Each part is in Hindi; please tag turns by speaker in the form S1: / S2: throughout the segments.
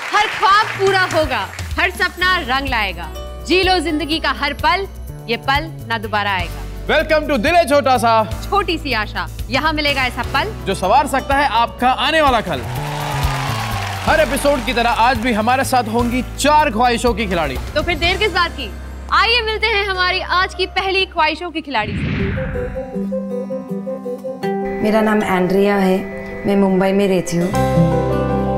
S1: हर ख्वाब पूरा होगा, हर सपना रंग लाएगा। जी लो जिंदगी का हर पल, ये पल ना दोबारा आएगा।
S2: वेलकम टू दिल है छोटा सा,
S1: छोटी सी आशा। यहाँ मिलेगा ऐसा पल
S2: जो संवार सकता है आपका आने वाला कल। हर एपिसोड की तरह आज भी हमारे साथ होंगी 4 ख्वाहिशों की खिलाड़ी।
S1: तो फिर देर किस बात की, आइए मिलते हैं हमारी आज की पहली ख्वाहिशों की खिलाड़ी से।
S3: मेरा नाम एंड्रिया है, मैं मुंबई में रहती हूँ।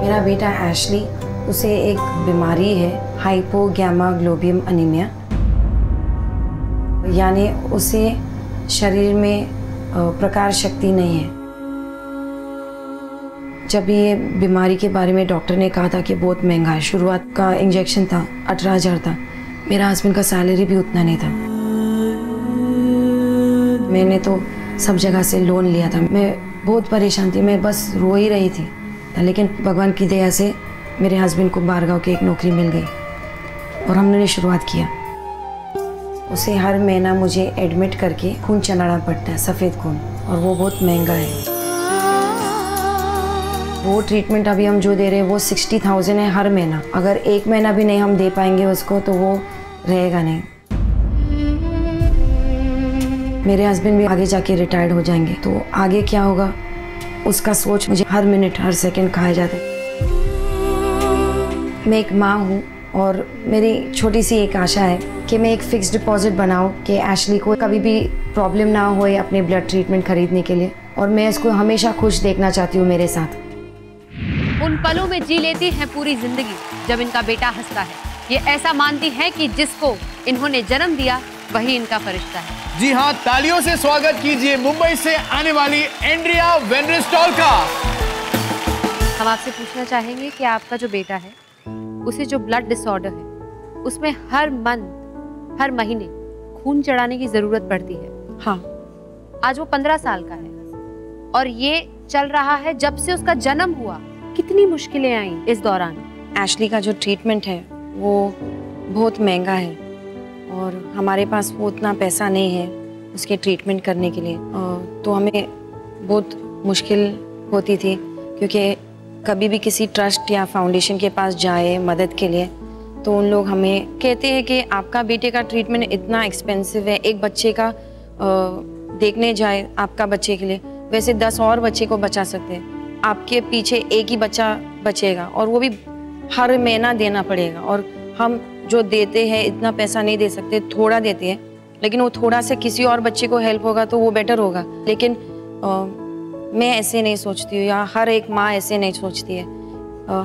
S3: मेरा बेटा एशली, उसे एक बीमारी है, हाइपोगैमाग्लोबियम एनीमिया, यानी उसे शरीर में प्रकाश शक्ति नहीं है। जब ये बीमारी के बारे में डॉक्टर ने कहा था कि बहुत महंगा है, शुरुआत का इंजेक्शन था 18,000 था, मेरा हस्बैंड का सैलरी भी उतना नहीं था। मैंने तो सब जगह से लोन लिया था, मैं बहुत परेशान थी, मैं बस रो ही रही थी। लेकिन भगवान की दया से मेरे हस्बैंड को बारगांव की एक नौकरी मिल गई और हमने शुरुआत किया। उसे हर महीना मुझे एडमिट करके खून चलाना पड़ता है, सफ़ेद खून, और वो बहुत महंगा है। वो ट्रीटमेंट अभी हम जो दे रहे हैं वो 60,000 है हर महीना। अगर एक महीना भी नहीं हम दे पाएंगे उसको तो वो रहेगा नहीं। मेरे हस्बैंड भी आगे जाके रिटायर्ड हो जाएंगे, तो आगे क्या होगा उसका सोच मुझे हर मिनट हर सेकंड खाया जाता है। मैं एक माँ हूँ और मेरी छोटी सी एक आशा है कि मैं एक फिक्स डिपॉजिट बनाऊँ कि एशली को कभी भी प्रॉब्लम ना होए अपने ब्लड ट्रीटमेंट खरीदने के लिए, और मैं इसको हमेशा खुश देखना चाहती हूँ मेरे साथ।
S1: उन पलों में जी लेती है पूरी जिंदगी जब इनका बेटा हंसता है। ये ऐसा मानती है कि जिसको इन्होंने जन्म दिया वही इनका फरिश्ता है।
S2: जी हाँ, तालियों से स्वागत कीजिए मुंबई से आने वाली एंड्रिया वेनरिस्टॉल का।
S1: हम आपसे पूछना चाहेंगे कि आपका जो बेटा है उसे जो ब्लड डिसऑर्डर है उसमें हर मंथ हर महीने खून चढ़ाने की जरूरत पड़ती है।
S3: हाँ।
S1: आज वो 15 साल का है और ये चल रहा है जब से उसका जन्म हुआ। कितनी मुश्किलें आई इस दौरान?
S3: एशली का जो ट्रीटमेंट है वो बहुत महंगा है और हमारे पास वो उतना पैसा नहीं है उसके ट्रीटमेंट करने के लिए, तो हमें बहुत मुश्किल होती थी, क्योंकि कभी भी किसी ट्रस्ट या फाउंडेशन के पास जाए मदद के लिए तो उन लोग हमें कहते हैं कि आपका बेटे का ट्रीटमेंट इतना एक्सपेंसिव है, एक बच्चे का देखने जाए आपका बच्चे के लिए वैसे 10 और बच्चे को बचा सकते हैं, आपके पीछे एक ही बच्चा बचेगा और वो भी हर महीना देना पड़ेगा। और हम जो देते हैं इतना पैसा नहीं दे सकते, थोड़ा देते हैं, लेकिन वो थोड़ा से किसी और बच्चे को हेल्प होगा तो वो बेटर होगा। लेकिन मैं ऐसे नहीं सोचती हूँ या हर एक माँ ऐसे नहीं सोचती है।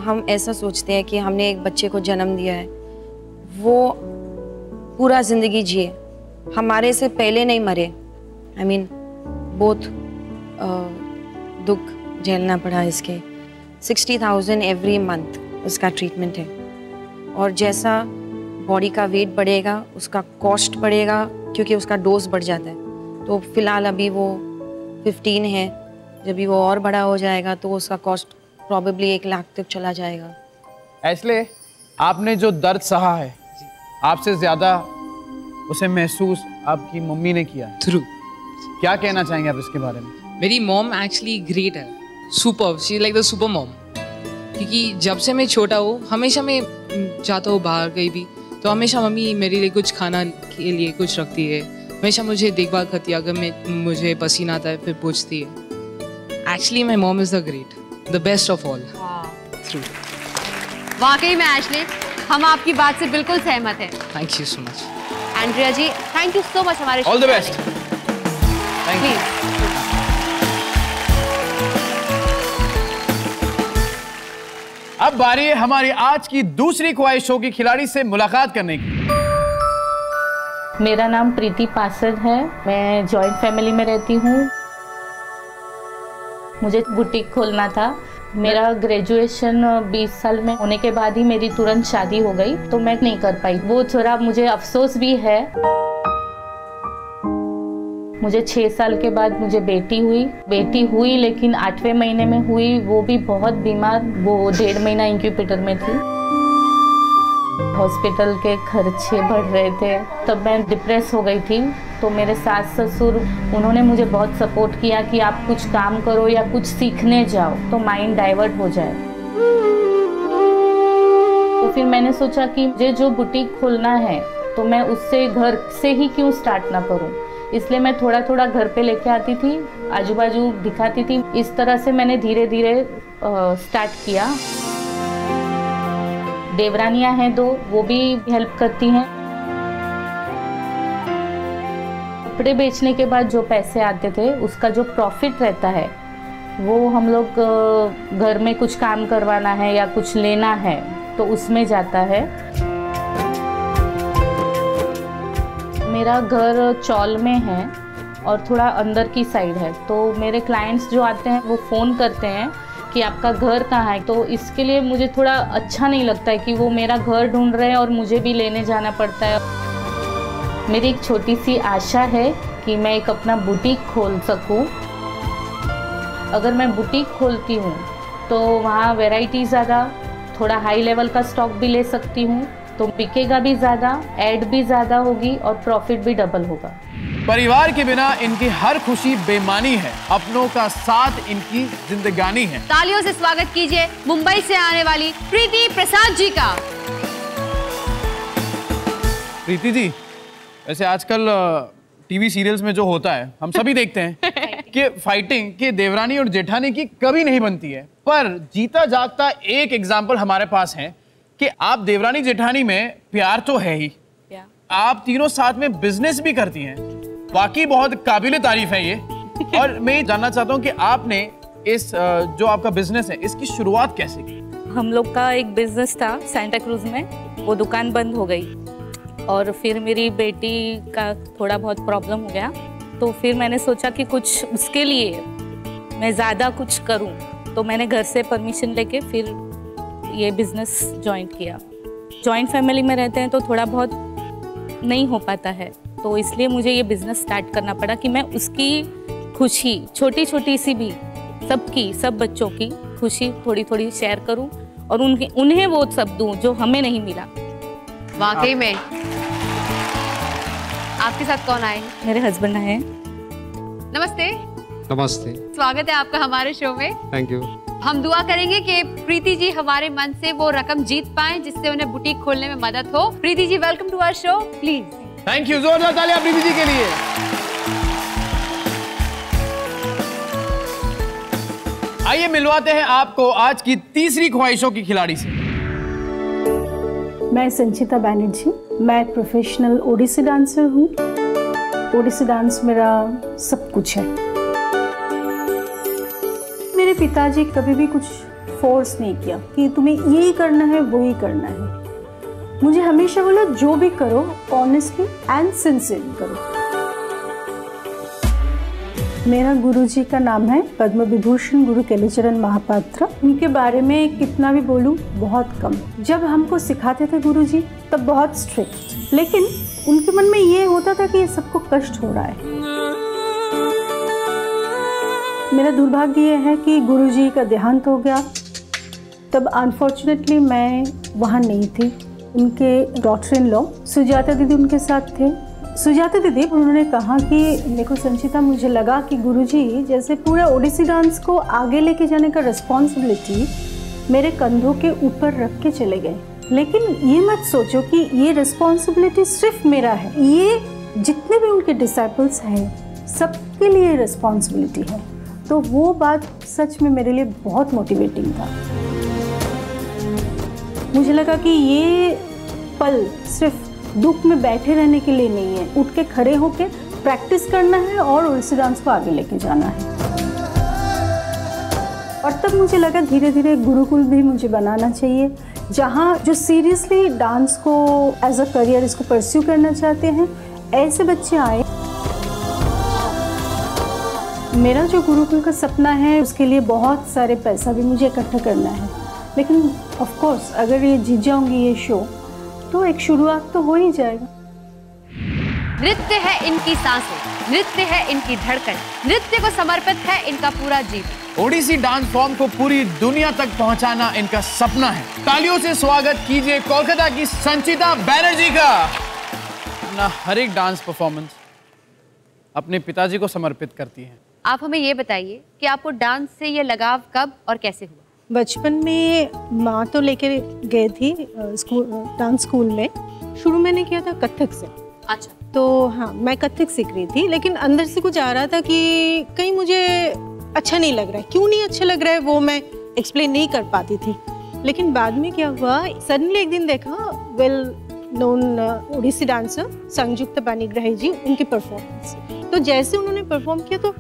S3: हम ऐसा सोचते हैं कि हमने एक बच्चे को जन्म दिया है, वो पूरा ज़िंदगी जिए, हमारे से पहले नहीं मरे। I mean, बहुत दुख झेलना पड़ा इसके। 60,000 एवरी मंथ उसका ट्रीटमेंट है, और जैसा बॉडी का वेट बढ़ेगा उसका कॉस्ट बढ़ेगा, क्योंकि उसका डोज बढ़ जाता है। तो फिलहाल अभी वो 15 है, जब भी वो और बड़ा हो जाएगा तो उसका कॉस्ट प्रॉबेबली 1 लाख तक चला जाएगा।
S2: ऐसले, आपने जो दर्द सहा है आपसे ज्यादा उसे महसूस आपकी मम्मी ने किया।
S4: थ्रू।
S2: क्या कहना चाहेंगे आप इसके बारे में?
S4: मेरी मॉम एक्चुअली ग्रेट है, super, she like the super mom. क्योंकि जब से मैं छोटा हूँ हमेशा मैं जाता हूँ बाहर कहीं भी, तो हमेशा मम्मी मेरे लिए कुछ खाना के लिए कुछ रखती है, हमेशा मुझे देखभाल करती है, अगर मुझे पसीना आता है फिर पूछती है। Actually my mom is the great, the best of all. Through.
S1: वाकई में एशली, हम आपकी बात से बिल्कुल सहमत हैं।
S4: Thank you so much.
S1: Andrea ji, thank you so much हमारे
S2: all the best. Thank you. अब बारी है हमारी आज की दूसरी ख्वाहिशों की खिलाड़ी से मुलाकात करने की।
S5: मेरा नाम प्रीति पासर है, मैं जॉइंट फैमिली में रहती हूँ। मुझे बुटीक खोलना था। मेरा ग्रेजुएशन 20 साल में होने के बाद ही मेरी तुरंत शादी हो गई, तो मैं नहीं कर पाई। वो थोड़ा मुझे अफसोस भी है। मुझे 6 साल के बाद मुझे बेटी हुई लेकिन 8वें महीने में हुई, वो भी बहुत बीमार। वो 1.5 महीना इंक्यूबेटर में थी। हॉस्पिटल के खर्चे बढ़ रहे थे, तब मैं डिप्रेस हो गई थी। तो मेरे सास ससुर उन्होंने मुझे बहुत सपोर्ट किया कि आप कुछ काम करो या कुछ सीखने जाओ तो माइंड डाइवर्ट हो जाए। फिर मैंने सोचा कि मुझे जो बुटीक खोलना है तो मैं उससे घर से ही क्यों स्टार्ट ना करूं। इसलिए मैं थोड़ा थोड़ा घर पे लेके आती थी, आजू बाजू दिखाती थी। इस तरह से मैंने धीरे धीरे स्टार्ट किया। देवरानियां हैं 2, वो भी हेल्प करती हैं। कपड़े बेचने के बाद जो पैसे आते थे उसका जो प्रॉफिट रहता है वो हम लोग घर में कुछ काम करवाना है या कुछ लेना है तो उसमें जाता है। मेरा घर चौल में है और थोड़ा अंदर की साइड है, तो मेरे क्लाइंट्स जो आते हैं वो फ़ोन करते हैं कि आपका घर कहाँ है। तो इसके लिए मुझे थोड़ा अच्छा नहीं लगता है कि वो मेरा घर ढूंढ रहे हैं और मुझे भी लेने जाना पड़ता है। मेरी एक छोटी सी आशा है कि मैं एक अपना बुटीक खोल सकूं। अगर मैं बुटीक खोलती हूँ तो वहाँ वैरायटी ज़्यादा, थोड़ा हाई लेवल का स्टॉक भी ले सकती हूँ, तो बिकेगा भी ज़्यादा, ऐड भी ज़्यादा होगी और प्रॉफिट भी डबल होगा।
S2: परिवार के बिना इनकी हर खुशी बेमानी है, अपनों का साथ इनकी जिंदगानी है।
S1: तालियों से स्वागत कीजिए मुंबई से आने वाली प्रीति प्रसाद जी का।
S2: प्रीति जी, वैसे आजकल टीवी सीरियल्स में जो होता है हम सभी देखते हैं कि फाइटिंग कि देवरानी और जेठानी की कभी नहीं बनती है, पर जीता जागता एक एग्जाम्पल हमारे पास है कि आप देवरानी जेठानी में प्यार तो है ही, आप तीनों साथ में बिजनेस भी करती हैं। वाकई बहुत काबिले तारीफ है ये। और मैं ये जानना चाहता हूँ कि आपने इस जो आपका बिजनेस है इसकी शुरुआत कैसे की?
S6: हम लोग का एक बिजनेस था सेंटा क्रूज में, वो दुकान बंद हो गई और फिर मेरी बेटी का थोड़ा बहुत प्रॉब्लम हो गया, तो फिर मैंने सोचा कि कुछ उसके लिए मैं ज़्यादा कुछ करूं, तो मैंने घर से परमिशन लेके फिर ये बिज़नेस ज्वाइन किया। जॉइंट फैमिली में रहते हैं तो थोड़ा बहुत नहीं हो पाता है, तो इसलिए मुझे ये बिज़नेस स्टार्ट करना पड़ा कि मैं उसकी खुशी छोटी छोटी सी भी, सबकी, सब बच्चों की खुशी थोड़ी थोड़ी शेयर करूं और उन्हें वो सब दूं जो हमें नहीं मिला।
S1: वाकई में। आपके साथ कौन आए?
S6: मेरे हस्बैंड हैं।
S1: नमस्ते।
S7: नमस्ते।
S1: स्वागत है आपका हमारे शो में।
S7: Thank you.
S1: हम दुआ करेंगे कि प्रीति जी हमारे मन से वो रकम जीत पाएं जिससे उन्हें बुटीक खोलने में मदद हो। Preeti ji, welcome to our show, please.
S2: Thank you, जोरदार तालियां प्रीति जी के लिए। आइए मिलवाते हैं आपको आज की तीसरी ख्वाहिशों की खिलाड़ी से।
S8: मैं संचिता बैनर्जी, मैं प्रोफेशनल ओडिसी डांसर हूँ। ओडिसी डांस मेरा सब कुछ है। मेरे पिताजी कभी भी कुछ फोर्स नहीं किया कि तुम्हें यही करना है वो ही करना है। मुझे हमेशा बोला जो भी करो ऑनेस्टली एंड सिंसियरली करो। मेरा गुरुजी का नाम है पद्म विभूषण गुरु केलुचरण महापात्र। उनके बारे में कितना भी बोलूं बहुत कम। जब हमको सिखाते थे गुरुजी तब बहुत स्ट्रिक्ट, लेकिन उनके मन में ये होता था कि ये सबको कष्ट हो रहा है। मेरा दुर्भाग्य ये है कि गुरुजी का देहांत हो गया, तब अनफॉर्चुनेटली मैं वहाँ नहीं थी। उनके डॉटर इन लॉ सुजाता दीदी उनके साथ थे। सुजाता दीदी, उन्होंने कहा कि देखो संचिता, मुझे लगा कि गुरुजी जैसे पूरा ओडिसी डांस को आगे लेके जाने का रिस्पॉन्सिबिलिटी मेरे कंधों के ऊपर रख के चले गए, लेकिन ये मत सोचो कि ये रिस्पॉन्सिबिलिटी सिर्फ मेरा है, ये जितने भी उनके डिसाइपल्स हैं सबके लिए रिस्पॉन्सिबिलिटी है। तो वो बात सच में मेरे लिए बहुत मोटिवेटिंग था। मुझे लगा कि ये पल सिर्फ दुख में बैठे रहने के लिए नहीं है, उठ के खड़े होके प्रैक्टिस करना है और ओडिसी डांस को आगे लेके जाना है। और तब मुझे लगा धीरे धीरे गुरुकुल भी मुझे बनाना चाहिए, जहाँ जो सीरियसली डांस को एज अ करियर इसको परस्यू करना चाहते हैं ऐसे बच्चे आए। मेरा जो गुरुकुल का सपना है उसके लिए बहुत सारे पैसा भी मुझे इकट्ठा करना है, लेकिन ऑफ कोर्स अगर ये जीत जाऊंगी ये शो तो एक शुरुआत तो हो ही जाएगा।
S1: नृत्य है इनकी सांसें, नृत्य है इनकी धड़कन, नृत्य को समर्पित है इनका पूरा जीवन।
S2: ओडिसी डांस फॉर्म को पूरी दुनिया तक पहुंचाना इनका सपना है। तालियों से स्वागत कीजिए कोलकाता की संचिता बैनर्जी का। अपना हर एक डांस परफॉर्मेंस अपने पिताजी को समर्पित करती हैं।
S1: आप हमें ये बताइए कि आपको डांस से ये लगाव कब और कैसे हुआ?
S8: बचपन में माँ तो लेकर गए थी स्कूल, डांस स्कूल में। शुरू मैंने किया था कथक से।
S1: अच्छा।
S8: तो हाँ, मैं कथक सीख रही थी, लेकिन अंदर से कुछ आ रहा था कि कहीं मुझे अच्छा नहीं लग रहा है। क्यों नहीं अच्छा लग रहा है वो मैं एक्सप्लेन नहीं कर पाती थी। लेकिन बाद में क्या हुआ, सडनली एक दिन देखा वेल नोन ओडिसी डांसर संयुक्त पाणिग्राही जी, उनकी परफॉर्मेंस। तो जैसे उन्होंने परफॉर्म किया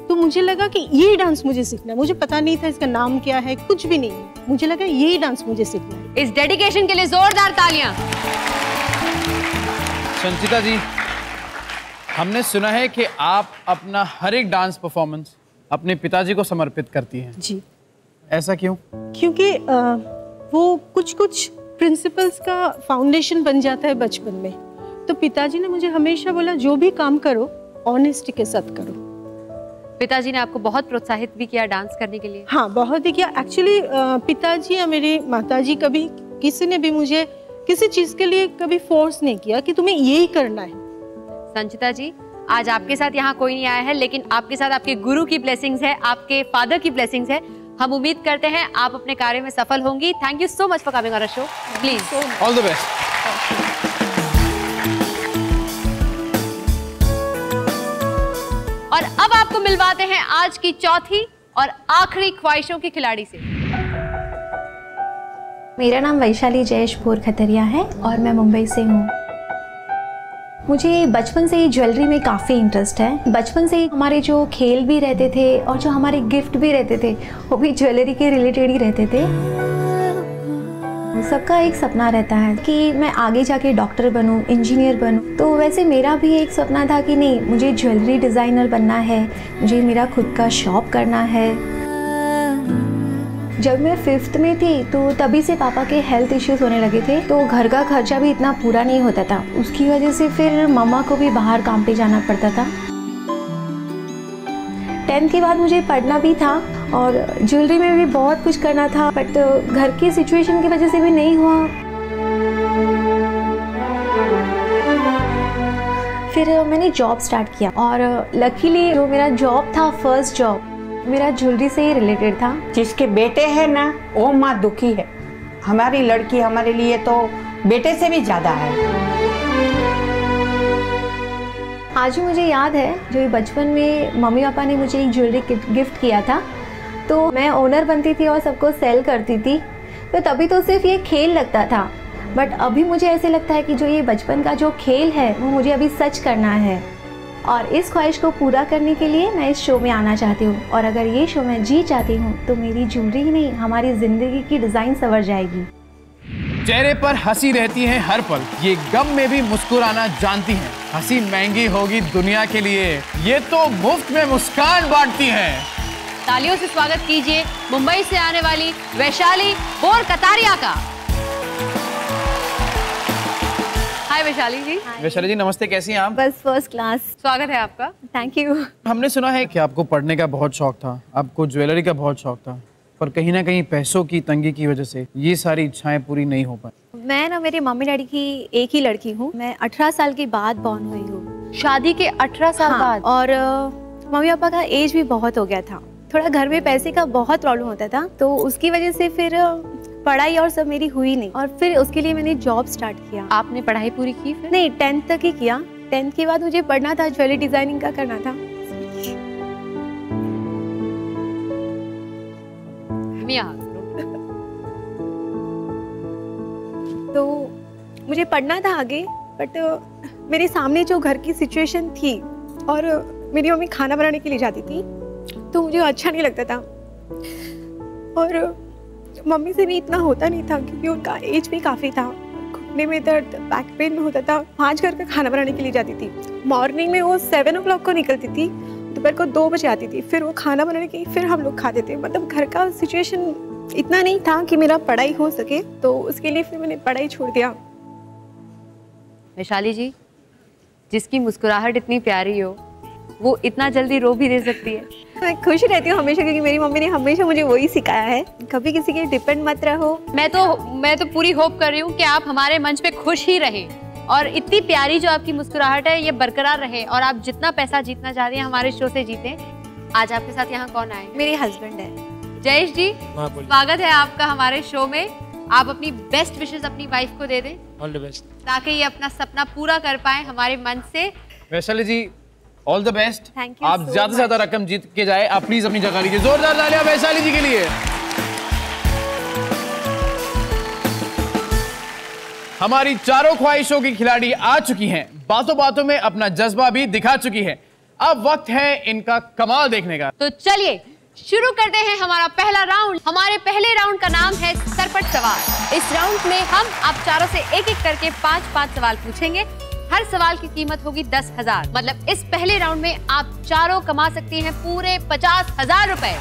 S8: तो मुझे लगा कि ये डांस मुझे सीखना है। मुझे पता नहीं था इसका नाम क्या है, कुछ भी नहीं है। मुझे लगा ये डांस मुझे सीखना है।
S1: इस डेडिकेशन के लिए जोरदार तालियां।
S2: संचिता जी, हमने सुना है कि आप अपना हर एक डांस परफॉर्मेंस अपने पिताजी को समर्पित करती हैं।
S8: जी।
S2: ऐसा क्यों?
S8: क्योंकि वो कुछ प्रिंसिपल्स का फाउंडेशन बन जाता है बचपन में। तो पिताजी ने मुझे हमेशा बोला जो भी काम करो ऑनेस्टी के साथ करो।
S1: पिताजी ने आपको बहुत प्रोत्साहित भी किया डांस करने के लिए?
S8: हाँ, बहुत ही किया। एक्चुअली पिताजी या मेरी माताजी कभी किसी ने भी मुझे किसी चीज के लिए कभी फोर्स नहीं किया कि तुम्हें यही करना है।
S1: संचिता जी, आज आपके साथ यहाँ कोई नहीं आया है, लेकिन आपके साथ आपके गुरु की ब्लेसिंग्स है, आपके फादर की ब्लेसिंग्स है। हम उम्मीद करते हैं आप अपने कार्य में सफल होंगी। Thank you so much for coming on our show. Please
S2: all the best.
S1: और अब आपको मिलवाते हैं आज की चौथी और आखिरी ख्वाहिशों की खिलाड़ी से।
S7: मेरा नाम वैशाली जयेश खतरिया है और मैं मुंबई से हूँ। मुझे बचपन से ही ज्वेलरी में काफ़ी इंटरेस्ट है। बचपन से ही हमारे जो खेल भी रहते थे और जो हमारे गिफ्ट भी रहते थे वो भी ज्वेलरी के रिलेटेड ही रहते थे। सबका एक सपना रहता है कि मैं आगे जाके डॉक्टर बनूं, इंजीनियर बनूं। तो वैसे मेरा भी एक सपना था कि नहीं, मुझे ज्वेलरी डिज़ाइनर बनना है, मुझे मेरा खुद का शॉप करना है। जब मैं 5th में थी तो तभी से पापा के हेल्थ इश्यूज होने लगे थे, तो घर का खर्चा भी इतना पूरा नहीं होता था। उसकी वजह से फिर मम्मा को भी बाहर काम पे जाना पड़ता था। 10th के बाद मुझे पढ़ना भी था और ज्वेलरी में भी बहुत कुछ करना था, बट घर की सिचुएशन की वजह से भी नहीं हुआ। फिर मैंने जॉब स्टार्ट किया और लकीली जो मेरा जॉब था, फर्स्ट जॉब मेरा ज्वेलरी से ही रिलेटेड था।
S9: जिसके बेटे हैं ना वो माँ दुखी है। हमारी लड़की हमारे लिए तो बेटे से भी ज़्यादा है।
S7: आज भी मुझे याद है जो बचपन में मम्मी पापा ने मुझे एक ज्वेलरी गिफ्ट किया था, तो मैं ओनर बनती थी और सबको सेल करती थी। तो तभी तो सिर्फ ये खेल लगता था, बट अभी मुझे ऐसे लगता है कि जो ये बचपन का जो खेल है वो मुझे अभी सच करना है। और इस ख्वाहिश को पूरा करने के लिए मैं इस शो में आना चाहती हूँ। और अगर ये शो मैं जीत जाती हूँ तो मेरी ज्वेलरी ही नहीं, हमारी ज़िंदगी की डिज़ाइन संवर जाएगी।
S2: चेहरे पर हंसी रहती है हर पल, ये गम में भी मुस्कुराना जानती हैं। हंसी महंगी होगी दुनिया के लिए, ये तो मुफ्त में मुस्कान बांटती हैं।
S1: तालियों से स्वागत कीजिए मुंबई से आने वाली वैशाली कतारिया का। हाय वैशाली जी।
S2: वैशाली जी नमस्ते, कैसी हैं आप?
S7: बस फर्स्ट क्लास।
S1: स्वागत है आपका।
S7: Thank you.
S2: हमने सुना है कि आपको पढ़ने का बहुत शौक था, आपको ज्वेलरी का बहुत शौक था, पर कहीं ना कहीं पैसों की तंगी की वजह से ये सारी इच्छाएं पूरी नहीं हो पाई।
S7: मैं ना मेरे मम्मी डैडी की एक ही लड़की हूँ। मैं 18 साल के बाद बॉर्न हुई हूँ।
S1: शादी के 18 साल बाद?
S7: और मम्मी पापा का एज भी बहुत हो गया था, थोड़ा घर में पैसे का बहुत प्रॉब्लम होता था, तो उसकी वजह से फिर पढ़ाई और सब मेरी हुई नहीं। और फिर उसके लिए मैंने जॉब स्टार्ट किया।
S1: आपने पढ़ाई पूरी की फिर?
S7: नहीं, 10th तक ही किया। 10th के बाद मुझे पढ़ना था, ज्वेलरी डिजाइनिंग का करना था। तो मुझे पढ़ना था आगे, बट मेरे सामने जो घर की सिचुएशन थी और मेरी मम्मी खाना बनाने के लिए जाती थी तो मुझे अच्छा नहीं लगता था। और मम्मी से भी इतना होता नहीं था क्योंकि उनका एज भी काफ़ी था। घुटने में दर्द, बैक पेन होता था। 5 घर का खाना बनाने के लिए जाती थी। मॉर्निंग में वो 7 o'clock को निकलती थी, दोपहर को 2 बजे आती थी। फिर वो खाना बनाने के फिर हम लोग खाते थे। मतलब घर का सिचुएशन इतना नहीं था कि मेरा पढ़ाई हो सके, तो उसके लिए फिर मैंने पढ़ाई छोड़ दिया।
S1: वैशाली जी, जिसकी मुस्कुराहट इतनी प्यारी हो वो इतना जल्दी रो भी दे सकती है।
S7: मैं खुश रहती हूँ हमेशा, क्योंकि मेरी मम्मी ने हमेशा मुझे वही सिखाया है, कभी किसी के डिपेंड मत रहो।
S1: मैं तो पूरी होप कर रही हूँ कि आप हमारे मंच पे खुश ही रहें और इतनी प्यारी जो आपकी मुस्कुराहट है ये बरकरार रहे और आप जितना पैसा जीतना चाहती हैं हमारे शो से जीतें। आज आपके साथ यहाँ कौन आए?
S7: मेरे हस्बैंड है।
S1: जयेश जी, स्वागत है आपका हमारे शो में। आप अपनी बेस्ट विशेस अपनी वाइफ को दे दें,
S10: ऑल द बेस्ट,
S1: ताकि ये अपना सपना पूरा कर पाए हमारे मन से।
S2: Vaishali ji, all the best.
S1: Thank you
S2: आप
S1: so
S2: ज्यादा से ज्यादा रकम जीत के जाए। आप प्लीज अपनी जगह लीजिए। जोरदार तालियां वैशाली जी के लिए। हमारी चारों ख्वाहिशों की खिलाड़ी आ चुकी हैं, बातों बातों में अपना जज्बा भी दिखा चुकी है। अब वक्त है इनका कमाल देखने का।
S1: तो चलिए शुरू करते हैं हमारा पहला राउंड। हमारे पहले राउंड का नाम है सरपट सवाल। इस राउंड में हम आप चारों से एक एक करके 5-5 सवाल पूछेंगे। हर सवाल की कीमत होगी 10,000। मतलब इस पहले राउंड में आप चारों कमा सकती हैं पूरे 50,000 रुपए।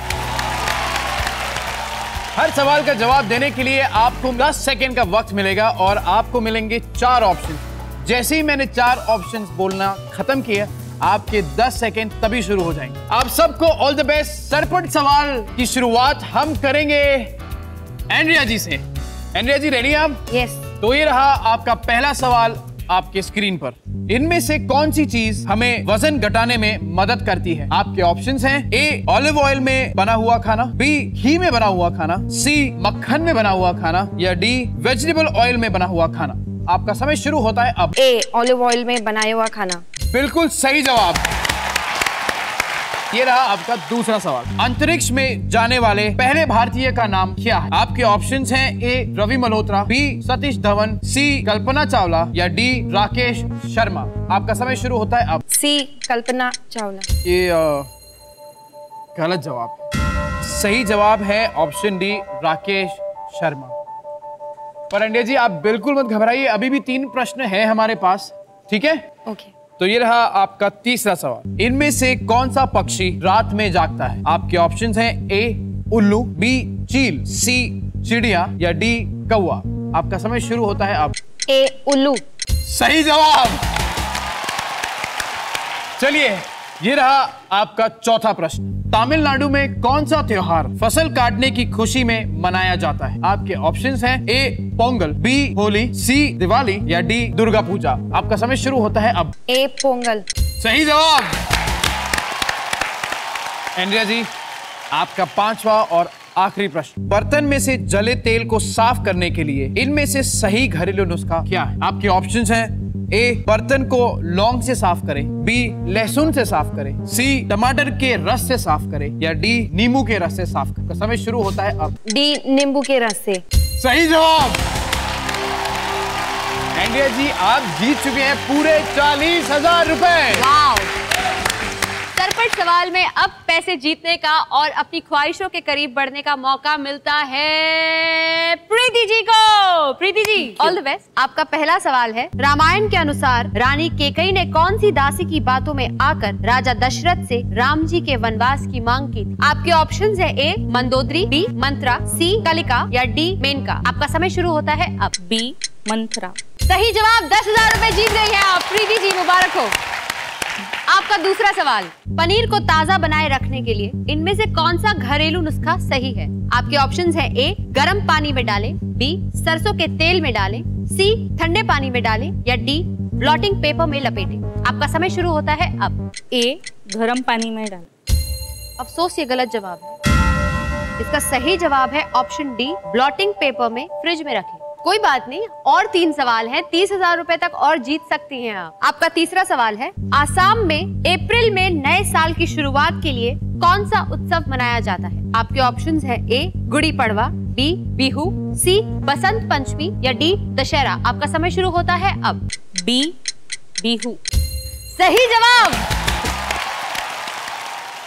S2: हर सवाल का जवाब देने के लिए आपको 10 सेकेंड का वक्त मिलेगा और आपको मिलेंगे 4 ऑप्शन। जैसे ही मैंने 4 ऑप्शन बोलना खत्म किया, आपके 10 सेकेंड तभी शुरू हो जाएंगे। आप सबको ऑल द बेस्ट। सरपट सवाल की शुरुआत हम करेंगे एंड्रिया जी से। एंड्रिया जी, रेडी आप?
S3: यस।
S2: तो ये रहा आपका पहला सवाल आपके स्क्रीन पर। इनमें से कौन सी चीज हमें वजन घटाने में मदद करती है? आपके ऑप्शंस हैं ए ऑलिव ऑयल में बना हुआ खाना, बी घी में बना हुआ खाना, सी मक्खन में बना हुआ खाना, या डी वेजिटेबल ऑयल में बना हुआ खाना। आपका समय शुरू होता है अब।
S3: ए ऑलिव ऑयल में बनाया हुआ खाना।
S2: बिल्कुल सही जवाब। ये रहा आपका दूसरा सवाल। अंतरिक्ष में जाने वाले पहले भारतीय का नाम क्या है? आपके ऑप्शंस हैं ए रवि मल्होत्रा, बी सतीश धवन, सी कल्पना चावला, या डी राकेश शर्मा। आपका समय शुरू होता है अब।
S3: सी कल्पना चावला।
S2: ये गलत जवाब। सही जवाब है ऑप्शन डी राकेश शर्मा। पर अंडिया जी, आप बिल्कुल मत घबराइए, अभी भी 3 प्रश्न हैं हमारे पास, ठीक है?
S3: ओके।
S2: तो ये रहा आपका तीसरा सवाल। इनमें से कौन सा पक्षी रात में जागता है? आपके ऑप्शंस हैं ए उल्लू, बी चील, सी चिड़िया, या डी कौवा। आपका समय शुरू होता है अब।
S3: ए उल्लू।
S2: सही जवाब। चलिए, ये रहा आपका चौथा प्रश्न। तमिलनाडु में कौन सा त्योहार फसल काटने की खुशी में मनाया जाता है? आपके ऑप्शंस हैं ए पोंगल, बी होली, सी दिवाली, या डी दुर्गा पूजा। आपका समय शुरू होता है अब।
S3: ए पोंगल।
S2: सही जवाब। एंड्रिया जी, आपका 5वां और आखिरी प्रश्न। बर्तन में से जले तेल को साफ करने के लिए इनमें से सही घरेलू नुस्खा क्या है? आपके ऑप्शंस हैं ए बर्तन को लौंग से साफ करें, बी लहसुन से साफ करें, सी टमाटर के रस से साफ करें, या डी नींबू के रस से साफ करें। समय शुरू होता है अब।
S3: डी नींबू के रस से।
S2: सही जवाब। एंड्रिया जी, आप जीत चुके हैं पूरे 40,000 रुपए।
S1: वाओ। सरपट सवाल में अब पैसे जीतने का और अपनी ख्वाहिशों के करीब बढ़ने का मौका मिलता है प्रीति जी को। Preeti ji, all the best. आपका पहला सवाल है, रामायण के अनुसार रानी केकई ने कौन सी दासी की बातों में आकर राजा दशरथ से राम जी के वनवास की मांग की थी? आपके ऑप्शंस है ए मंदोदरी, बी मंत्रा, सी कलिका, या डी मेनका। आपका समय शुरू होता है अब।
S6: बी मंत्रा।
S1: सही जवाब। 10,000 रुपए जीत गई है आप। प्रीति जी, मुबारक हो। आपका दूसरा सवाल, पनीर को ताजा बनाए रखने के लिए इनमें से कौन सा घरेलू नुस्खा सही है? आपके ऑप्शंस हैं ए गर्म पानी में डालें, बी सरसों के तेल में डालें, सी ठंडे पानी में डालें, या डी ब्लॉटिंग पेपर में लपेटें। आपका समय शुरू होता है अब।
S6: ए गरम पानी में डालें।
S1: अफसोस, ये गलत जवाब है। इसका सही जवाब है ऑप्शन डी ब्लॉटिंग पेपर में फ्रिज में रखें। कोई बात नहीं, और 3 सवाल हैं, 30,000 रुपए तक और जीत सकती हैं आप। आपका तीसरा सवाल है, आसाम में अप्रैल में नए साल की शुरुआत के लिए कौन सा उत्सव मनाया जाता है? आपके ऑप्शंस है ए गुड़ी पड़वा, बी बिहू, सी बसंत पंचमी, या डी दशहरा। आपका समय शुरू होता है अब।
S6: बी बिहू।
S1: सही जवाब।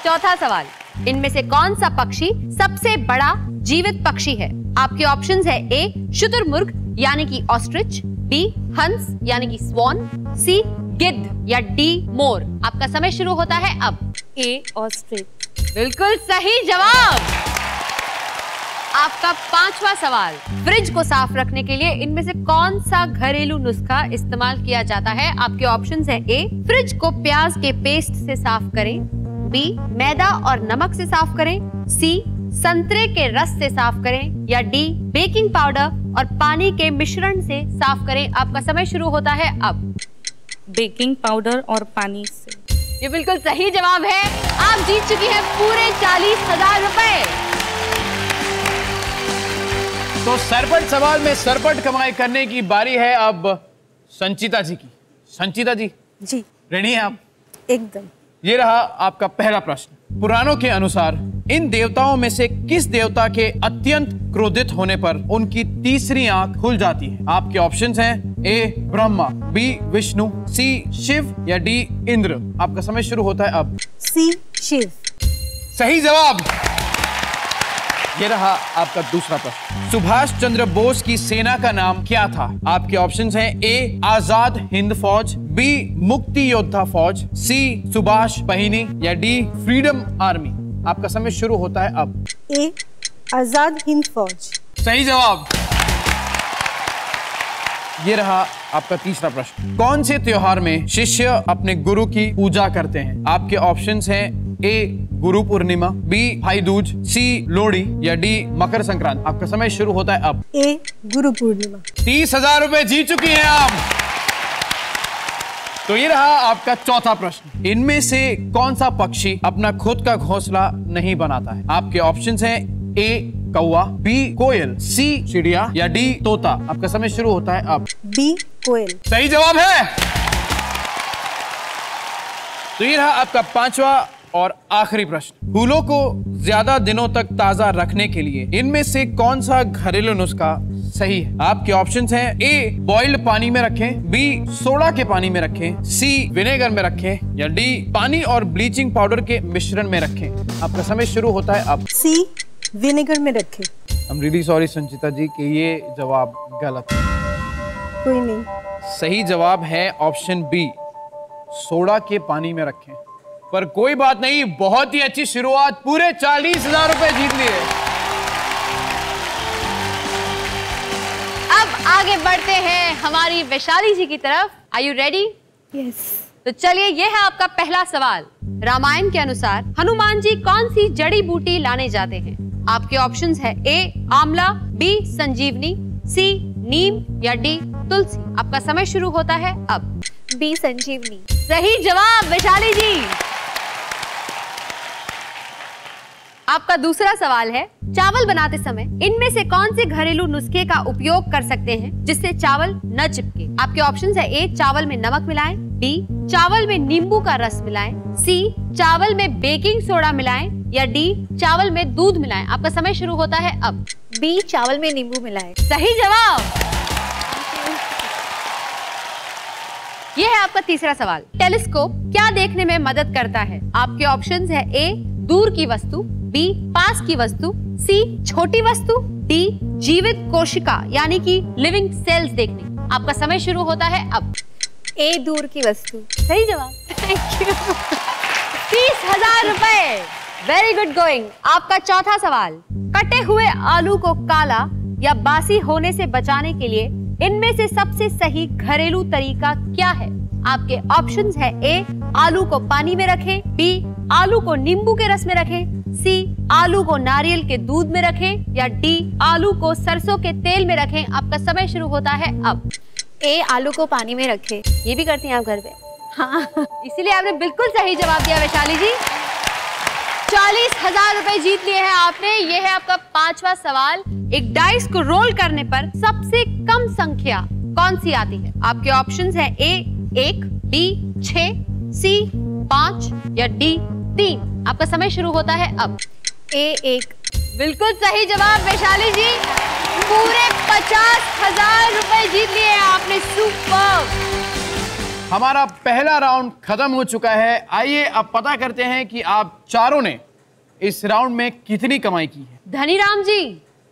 S1: चौथा सवाल, इनमें से कौन सा पक्षी सबसे बड़ा जीवित पक्षी है? आपके ऑप्शंस है ए शुतुरमुर्ग यानी कि ऑस्ट्रिच, बी हंस यानी कि स्वॉन, सी गिद्ध, या डी मोर। आपका समय शुरू होता है अब।
S6: ए ऑस्ट्रिच।
S1: बिल्कुल सही जवाब। आपका 5वां सवाल, फ्रिज को साफ रखने के लिए इनमें से कौन सा घरेलू नुस्खा इस्तेमाल किया जाता है? आपके ऑप्शंस है ए फ्रिज को प्याज के पेस्ट से साफ करें, बी मैदा और नमक से साफ करें, सी संतरे के रस से साफ करें, या डी बेकिंग पाउडर और पानी के मिश्रण से साफ करें। आपका समय शुरू होता है अब।
S6: बेकिंग पाउडर और पानी से।
S1: ये बिल्कुल सही जवाब है। आप जीत चुकी हैं पूरे 40,000 रुपए।
S2: तो सरपट सवाल में सरपट कमाई करने की बारी है अब संचिता जी की। संचिता जी
S7: जी
S2: रेडी हैं आप?
S7: एकदम।
S2: ये रहा आपका पहला प्रश्न। पुराणों के अनुसार इन देवताओं में से किस देवता के अत्यंत क्रोधित होने पर उनकी तीसरी आंख खुल जाती है? आपके ऑप्शंस हैं ए ब्रह्मा, बी विष्णु, सी शिव या डी इंद्र। आपका समय शुरू होता है अब।
S7: सी शिव।
S2: सही जवाब। ये रहा आपका दूसरा प्रश्न। सुभाष चंद्र बोस की सेना का नाम क्या था? आपके ऑप्शंस हैं ए आजाद हिंद फौज, बी मुक्ति योद्धा फौज, सी सुभाष पहिनी या डी फ्रीडम आर्मी। आपका समय शुरू होता है अब।
S7: ए आजाद हिंद फौज।
S2: सही जवाब। ये रहा आपका तीसरा प्रश्न। कौन से त्योहार में शिष्य अपने गुरु की पूजा करते हैं? आपके ऑप्शंस हैं ए गुरु पूर्णिमा, बी भाई दूज, सी लोहड़ी या डी मकर संक्रांति। आपका समय शुरू होता है अब।
S7: ए गुरु पूर्णिमा।
S2: 30,000 रुपए जीत चुकी हैं आप। तो ये रहा आपका चौथा प्रश्न। इनमें से कौन सा पक्षी अपना खुद का घोंसला नहीं बनाता है? आपके ऑप्शंस हैं ए कौवा, बी कोयल, सी चिड़िया या डी तोता। आपका समय शुरू होता है अब।
S7: बी कोयल।
S2: सही जवाब है। तो ये रहा आपका पांचवा और आखिरी प्रश्न। फूलों को ज्यादा दिनों तक ताजा रखने के लिए इनमें से कौन सा घरेलू नुस्खा सही है? आपके ऑप्शंस हैं ए बॉइल्ड पानी में रखें, बी सोडा के पानी में रखें, सी विनेगर में रखें या डी पानी और ब्लीचिंग पाउडर के मिश्रण में रखें। आपका समय शुरू होता है अब।
S7: सी विनेगर में रखें।
S2: I'm really sorry संचिता जी कि ये जवाब गलत है।
S7: कोई नहीं।
S2: सही जवाब है ऑप्शन बी सोडा के पानी में रखें। पर कोई बात नहीं, बहुत ही अच्छी शुरुआत। पूरे 40,000 रुपए जीत लिए।
S1: अब आगे बढ़ते हैं हमारी वैशाली जी की तरफ। Are you ready?
S7: यस।
S1: तो चलिए, ये है आपका पहला सवाल। रामायण के अनुसार हनुमान जी कौन सी जड़ी बूटी लाने जाते हैं? आपके ऑप्शंस है ए आंवला, बी संजीवनी, सी नीम या डी तुलसी। आपका समय शुरू होता है अब।
S7: बी संजीवनी।
S1: सही जवाब वैशाली जी। आपका दूसरा सवाल है, चावल बनाते समय इनमें से कौन से घरेलू नुस्खे का उपयोग कर सकते हैं जिससे चावल न चिपके? आपके ऑप्शंस है ए चावल में नमक मिलाएं, बी चावल में नींबू का रस मिलाएं, सी चावल में बेकिंग सोडा मिलाएं या डी चावल में दूध मिलाएं। आपका समय शुरू होता है अब।
S7: बी चावल में नींबू मिलाएं।
S1: सही जवाब। यह है आपका तीसरा सवाल। टेलीस्कोप क्या देखने में मदद करता है? आपके ऑप्शंस है ए दूर की वस्तु, बी पास की वस्तु, सी छोटी वस्तु, डी जीवित कोशिका यानी कि लिविंग सेल्स देखने। आपका समय शुरू होता है अब।
S7: ए दूर की वस्तु।
S1: सही जवाब।
S7: Thank you.
S1: 30,000 रुपए। Very good going. आपका चौथा सवाल, कटे हुए आलू को काला या बासी होने से बचाने के लिए इनमें से सबसे सही घरेलू तरीका क्या है? आपके ऑप्शंस है ए आलू को पानी में रखें, बी आलू को नींबू के रस में रखें, सी आलू को नारियल के दूध में रखें या डी आलू को सरसों के तेल में रखें। आपका समय शुरू होता है अब।
S7: ए आलू को पानी में रखें।
S1: ये भी करती हैं आप घर पे?
S7: हाँ।
S1: इसीलिए आपने बिल्कुल सही जवाब दिया वैशाली जी। 40,000 रुपए जीत लिए हैं आपने। ये है आपका पांचवा सवाल। एक डाइस को रोल करने पर सबसे कम संख्या कौन सी आती है? आपके ऑप्शंस है ए 1, बी 6, सी 5 या डी 3। आपका समय शुरू होता है अब।
S7: ए 1।
S1: बिल्कुल सही जवाब वैशाली जी। पूरे 50,000 रुपए जीत लिए हैं आपने। सुपर।
S2: हमारा पहला राउंड खत्म हो चुका है। आइए अब पता करते हैं कि आप चारों ने इस राउंड में कितनी कमाई की है।
S1: धनीराम जी,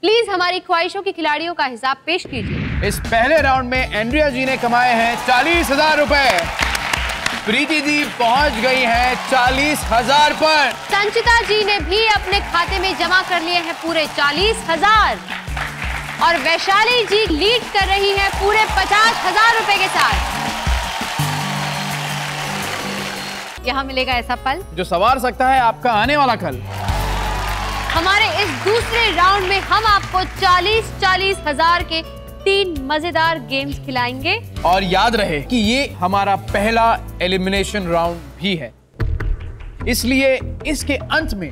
S1: प्लीज हमारी ख्वाहिशों के खिलाड़ियों का हिसाब पेश कीजिए।
S2: इस पहले राउंड में एंड्रिया जी ने कमाए हैं 40,000 रुपए। प्रीति जी पहुंच गई हैं 40,000 पर।
S1: संचिता जी ने भी अपने खाते में जमा कर लिए हैं पूरे 40,000 और वैशाली जी लीड कर रही है पूरे 50,000 रुपए के साथ। यहाँ मिलेगा ऐसा पल
S2: जो संवार सकता है आपका आने वाला कल।
S1: हमारे इस दूसरे राउंड में हम आपको 40,000 के 3 मजेदार गेम्स खिलाएंगे।
S2: और याद रहे कि ये हमारा पहला एलिमिनेशन राउंड भी है, इसलिए इसके अंत में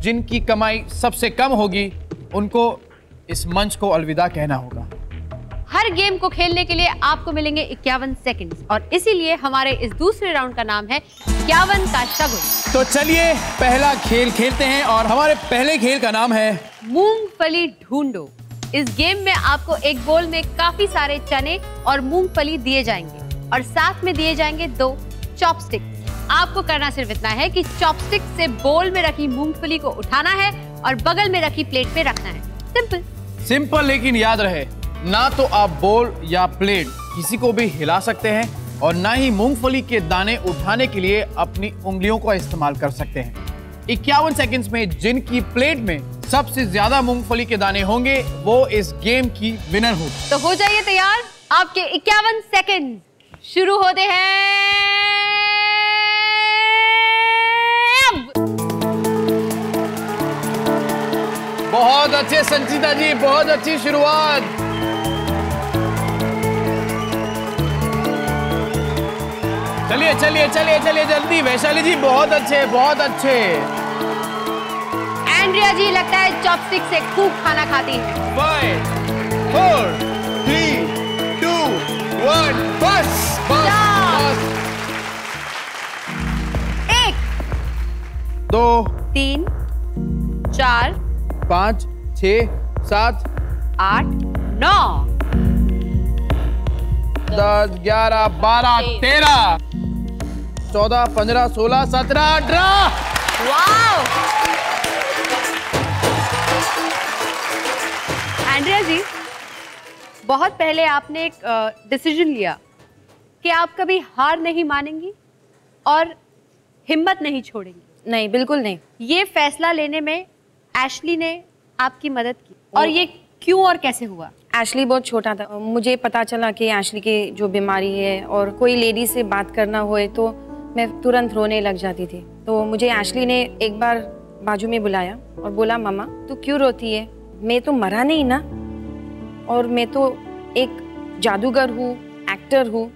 S2: जिनकी कमाई सबसे कम होगी उनको इस मंच को अलविदा कहना होगा।
S1: हर गेम को खेलने के लिए आपको मिलेंगे 51 सेकंड्स और इसीलिए हमारे इस दूसरे राउंड का नाम है 51 का शगुन।
S2: तो चलिए पहला खेल खेलते हैं और हमारे पहले खेल का नाम है
S1: मूंगफली ढूंढो। इस गेम में आपको एक बोल में काफी सारे चने और मूंगफली दिए जाएंगे और साथ में दिए जाएंगे 2 चॉपस्टिक। आपको करना सिर्फ इतना है कि चॉपस्टिक से बोल में रखी मूंगफली को उठाना है और बगल में रखी प्लेट पे रखना है। सिंपल
S2: सिंपल, लेकिन याद रहे ना तो आप बोल या प्लेट किसी को भी हिला सकते हैं और ना ही मूंगफली के दाने उठाने के लिए अपनी उंगलियों का इस्तेमाल कर सकते हैं। 51 सेकंड्स में जिनकी प्लेट में सबसे ज्यादा मूंगफली के दाने होंगे वो इस गेम की विनर होगी।
S1: तो हो जाइए तैयार, आपके 51 सेकंड शुरू होते हैं अब।
S2: बहुत अच्छे संचिता जी, बहुत अच्छी शुरुआत। चलिए चलिए चलिए चलिए जल्दी। वैशाली जी बहुत अच्छे, बहुत अच्छे।
S1: एंड्रिया जी लगता है चॉपस्टिक से खूब खाना खाती है।
S2: 5 4 3 2 1 बस बस।
S1: 1
S2: 2
S1: 3 4
S2: 5 6 7
S1: 8 9
S2: 10 11 12 13 14 15 16 17 18।
S1: वाओ! एंड्रिया जी, बहुत पहले आपने एक डिसीजन लिया कि आप कभी हार नहीं मानेंगी और हिम्मत नहीं छोड़ेंगी।
S3: नहीं, बिल्कुल नहीं।
S1: ये फैसला लेने में एशली ने आपकी मदद की और ये क्यों और कैसे हुआ?
S3: एशली बहुत छोटा था, मुझे पता चला कि एशली की जो बीमारी है और कोई लेडी से बात करना होए तो मैं तुरंत रोने लग जाती थी। तो मुझे एशली ने एक बार बाजू में बुलाया और बोला, मम्मा तू क्यों रोती है? मैं तो मरा नहीं ना, और मैं तो एक जादूगर हूँ, एक्टर हूँ,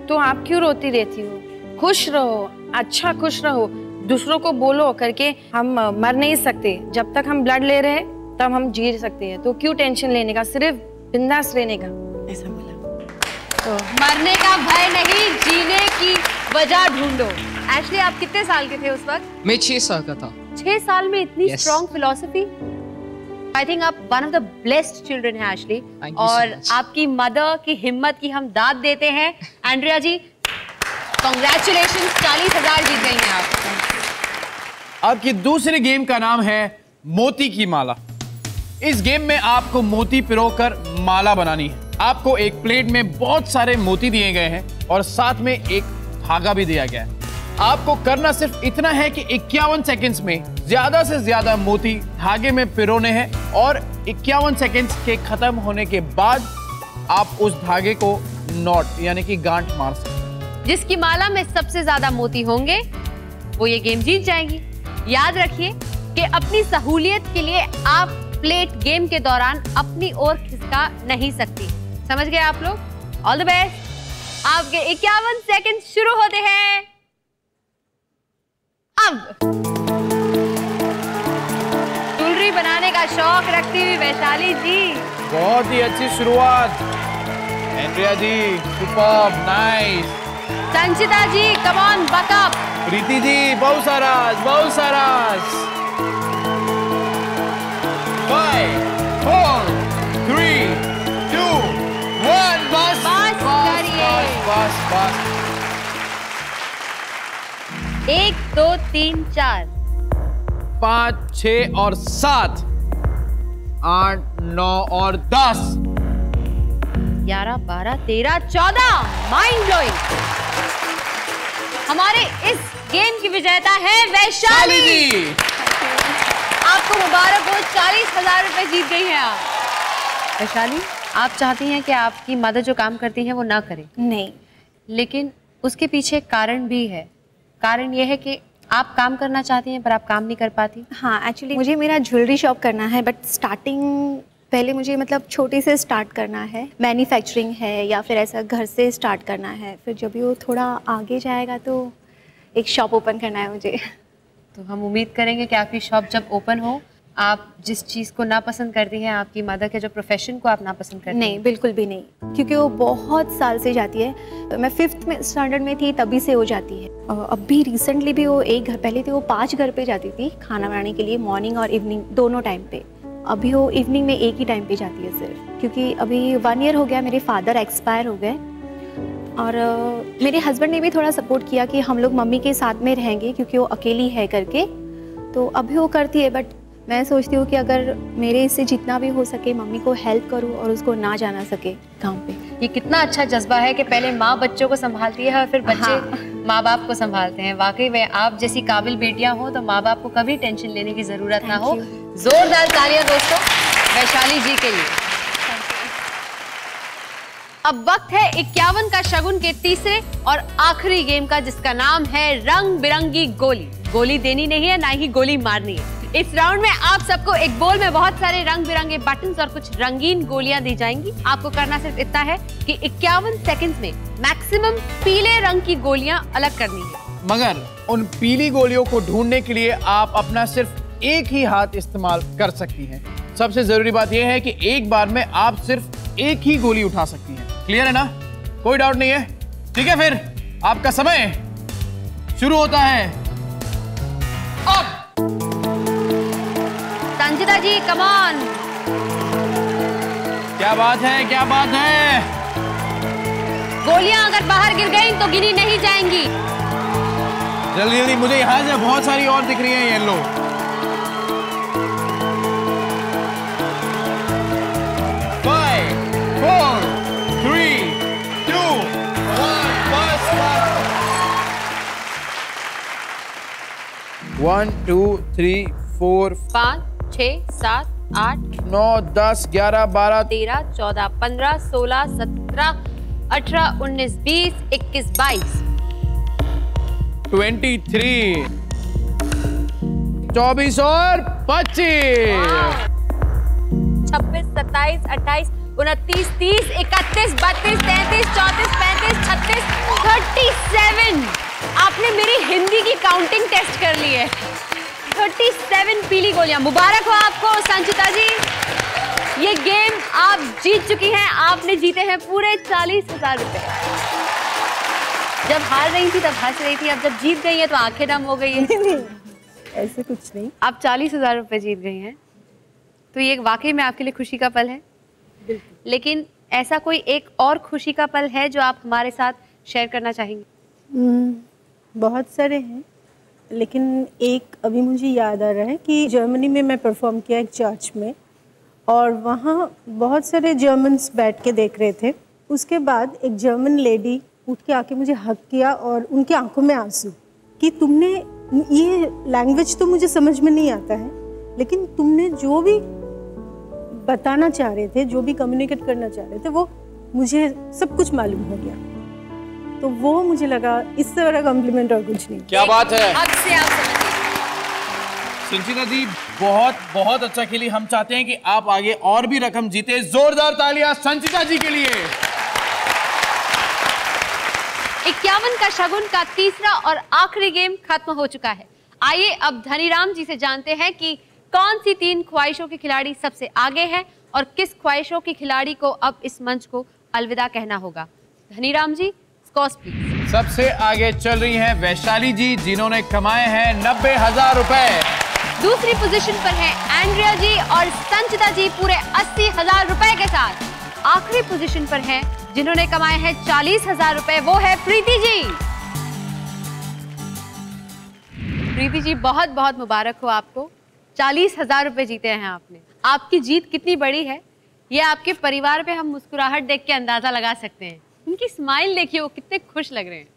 S3: तो आप क्यों रोती रहती हो? खुश रहो, अच्छा खुश रहो, दूसरों को बोलो करके हम मर नहीं सकते। जब तक हम ब्लड ले रहे हैं तब हम जी सकते हैं, तो क्यों टेंशन लेने का, सिर्फ बिंदास रहने का, ऐसा बोला।
S1: तो मरने का भय नहीं, जीने की वजह ढूंढो। एशली, आप कितने साल के थे उस वक्त?
S4: मैं 6 साल का था।
S1: 6 साल में इतनी
S4: Yes.
S1: Strong philosophy. I think आप one of the blessed children हैं एशली, और आपकी मदर की हिम्मत की हम दाद देते हैं। एंड्रिया जी, कांग्रेचुलेशंस, 40,000 जीत गई हैं आप।
S2: आपकी दूसरी गेम का नाम है मोती की माला। इस गेम में आपको मोती पिरोकर माला बनानी है। आपको एक प्लेट में बहुत सारे मोती दिए गए हैं और साथ में एक धागा भी दिया गया है। आपको करना सिर्फ इतना है कि 51 सेकंड्स में ज्यादा से ज्यादा मोती धागे में पिरोने हैं और 51 सेकंड्स के खत्म होने के बाद आप उस धागे को नॉट यानी कि गांठ मार सकते हैं।
S1: जिसकी माला में सबसे ज्यादा मोती होंगे वो ये गेम जीत जाएंगी। याद रखिए कि अपनी सहूलियत के लिए आप प्लेट गेम के दौरान अपनी ओर खिसका नहीं सकती। समझ गए आप लोग? All the best. आपके 51 सेकंड शुरू होते हैं अब। ज्वेलरी बनाने का शौक रखती हुई वैशाली जी,
S2: बहुत ही अच्छी शुरुआत। Andrea ji, superb, nice.
S1: Sanchita ji, come on, buck up.
S2: Preeti ji, बहुत सारा 5 4 3 2 1 बस
S1: बस करिए।
S2: बस बस।
S1: 1 2 3 4
S2: 5 6 और 7 8 9 और 10
S1: 11 12 13 14। Mind blowing. हमारे इस गेम की विजेता है वैशाली
S2: जी।
S1: आपको मुबारक हो, 40,000 रुपए जीत गई हैं आप। वैशाली, आप चाहती हैं कि आपकी मदर जो काम करती हैं वो ना करें?
S7: नहीं,
S1: लेकिन उसके पीछे कारण भी है। कारण ये है कि आप काम करना चाहती हैं पर आप काम नहीं कर पाती।
S7: हाँ, एक्चुअली मुझे मेरा ज्वेलरी शॉप करना है, बट स्टार्टिंग पहले मुझे मतलब छोटे से स्टार्ट करना है। मैन्युफैक्चरिंग है या फिर ऐसा घर से स्टार्ट करना है, फिर जब भी वो थोड़ा आगे जाएगा तो एक शॉप ओपन करना है मुझे।
S1: तो हम उम्मीद करेंगे कि आपकी शॉप जब ओपन हो आप जिस चीज़ को नापसंद करती हैं, आपकी मदर के जो प्रोफेशन को आप नापसंद करती हैं?
S7: नहीं, बिल्कुल भी नहीं, क्योंकि वो बहुत साल से जाती है। मैं 5th स्टैंडर्ड में थी तभी से वो जाती है। अब भी रिसेंटली भी वो एक घर, पहले थी वो 5 घर पे जाती थी खाना बनाने के लिए, मॉर्निंग और इवनिंग दोनों टाइम पे। अभी वो इवनिंग में एक ही टाइम पे जाती है सिर्फ, क्योंकि अभी 1 ईयर हो गया, मेरे फादर एक्सपायर हो गए। और मेरे हस्बैंड ने भी थोड़ा सपोर्ट किया कि हम लोग मम्मी के साथ में रहेंगे, क्योंकि वो अकेली है करके। तो अभी वो करती है, बट मैं सोचती हूँ कि अगर मेरे से जितना भी हो सके मम्मी को हेल्प करूँ और उसको ना जाना सके काम पे।
S1: ये कितना अच्छा जज्बा है कि पहले माँ बच्चों को संभालती है और फिर बच्चे माँ बाप को संभालते हैं। वाकई में आप जैसी काबिल बेटियां हो तो माँ बाप को कभी टेंशन लेने की जरूरत ना हो। जोरदार तालियां दोस्तों वैशाली जी के लिए। अब वक्त है 51 का शगुन के तीसरे और आखिरी गेम का, जिसका नाम है रंग बिरंगी गोली। गोली देनी नहीं है, ना ही गोली मारनी है। इस राउंड में आप सबको एक बोल में बहुत सारे रंग बिरंगे बटन्स और कुछ रंगीन गोलियां दी जाएंगी। आपको करना सिर्फ इतना है कि 51 सेकंड्स में मैक्सिमम पीले रंग की गोलियां अलग करनी है।
S2: मगर उन पीली गोलियों को ढूंढने के लिए आप अपना सिर्फ एक ही हाथ इस्तेमाल कर सकती हैं। सबसे जरूरी बात यह है कि एक बार में आप सिर्फ एक ही गोली उठा सकती हैं। क्लियर है ना? कोई डाउट नहीं है? ठीक है, फिर आपका समय शुरू होता है अब।
S1: संचिता जी कम ऑन।
S2: क्या बात है, क्या बात है?
S1: गोलियां अगर बाहर गिर गई तो गिनी नहीं जाएंगी।
S2: जल्दी जल्दी, मुझे यहाँ से बहुत सारी और दिख रही हैं येलो। One, 2, 3, 4,
S1: 5, 6, 7, 8,
S2: 9, 10, 11, 12,
S1: 13, 14, 15, 16, 17, 18, 19, 20, 21, 22,
S2: 23, 24 और 25,
S1: 26, 27, 28, 29, 30, 31, 32, 33, 34, 35, 36, 37। आपने मेरी हिंदी की काउंटिंग टेस्ट कर ली है। 37 पीली गोलियां। मुबारक हो आपको संचिता जी, ये गेम आप जीत चुकी हैं। आपने जीते हैं पूरे 40,000 रुपए। जब हार रही थी तब हंस रही थी, अब जब जीत गई है तो आंखें नम हो गई है।
S8: नहीं, ऐसे कुछ नहीं।
S1: आप 40,000 रुपए जीत गई हैं, तो ये वाकई में आपके लिए खुशी का पल है। लेकिन ऐसा कोई एक और खुशी का पल है जो आप हमारे साथ शेयर करना चाहेंगे?
S8: बहुत सारे हैं, लेकिन एक अभी मुझे याद आ रहा है कि जर्मनी में मैं परफॉर्म किया एक चर्च में, और वहाँ बहुत सारे जर्मन्स बैठ के देख रहे थे। उसके बाद एक जर्मन लेडी उठ के आके मुझे हक किया और उनकी आंखों में आंसू कि तुमने, ये लैंग्वेज तो मुझे समझ में नहीं आता है, लेकिन तुमने जो भी बताना चाह रहे थे, जो भी कम्युनिकेट करना चाह रहे थे, वो मुझे सब कुछ मालूम हो गया। तो वो मुझे लगा इससे बड़ा कॉम्प्लीमेंट और कुछ नहीं।
S2: क्या बात है।
S1: हक से आप समझिए।
S2: संचिता जी बहुत बहुत अच्छा खेली। हम चाहते हैं कि आप आगे और भी रकम जीते। जोरदार तालियां संचिता जी के लिए।
S1: 51 का शगुन का तीसरा और आखिरी गेम खत्म हो चुका है। आइए अब धनीराम जी से जानते हैं कि कौन सी 3 ख्वाहिशों के खिलाड़ी सबसे आगे हैं और किस ख्वाहिशों के खिलाड़ी को अब इस मंच को अलविदा कहना होगा। धनीराम जी, स्कोर्स प्लीज।
S2: सबसे आगे चल रही हैं वैशाली जी, जिन्होंने कमाए हैं 90,000 रुपए।
S1: दूसरी पोजीशन पर है एंड्रिया जी और संचिता जी पूरे 80,000 रुपए के साथ। आखिरी पोजीशन पर है जिन्होंने कमाए हैं 40,000 रुपए, वो है प्रीति जी। प्रीति जी बहुत बहुत मुबारक हो आपको, 40,000 रुपए जीते हैं आपने। आपकी जीत कितनी बड़ी है ये आपके परिवार पे हम मुस्कुराहट देख के अंदाजा लगा सकते हैं। उनकी स्माइल देखिए, वो कितने खुश लग रहे हैं।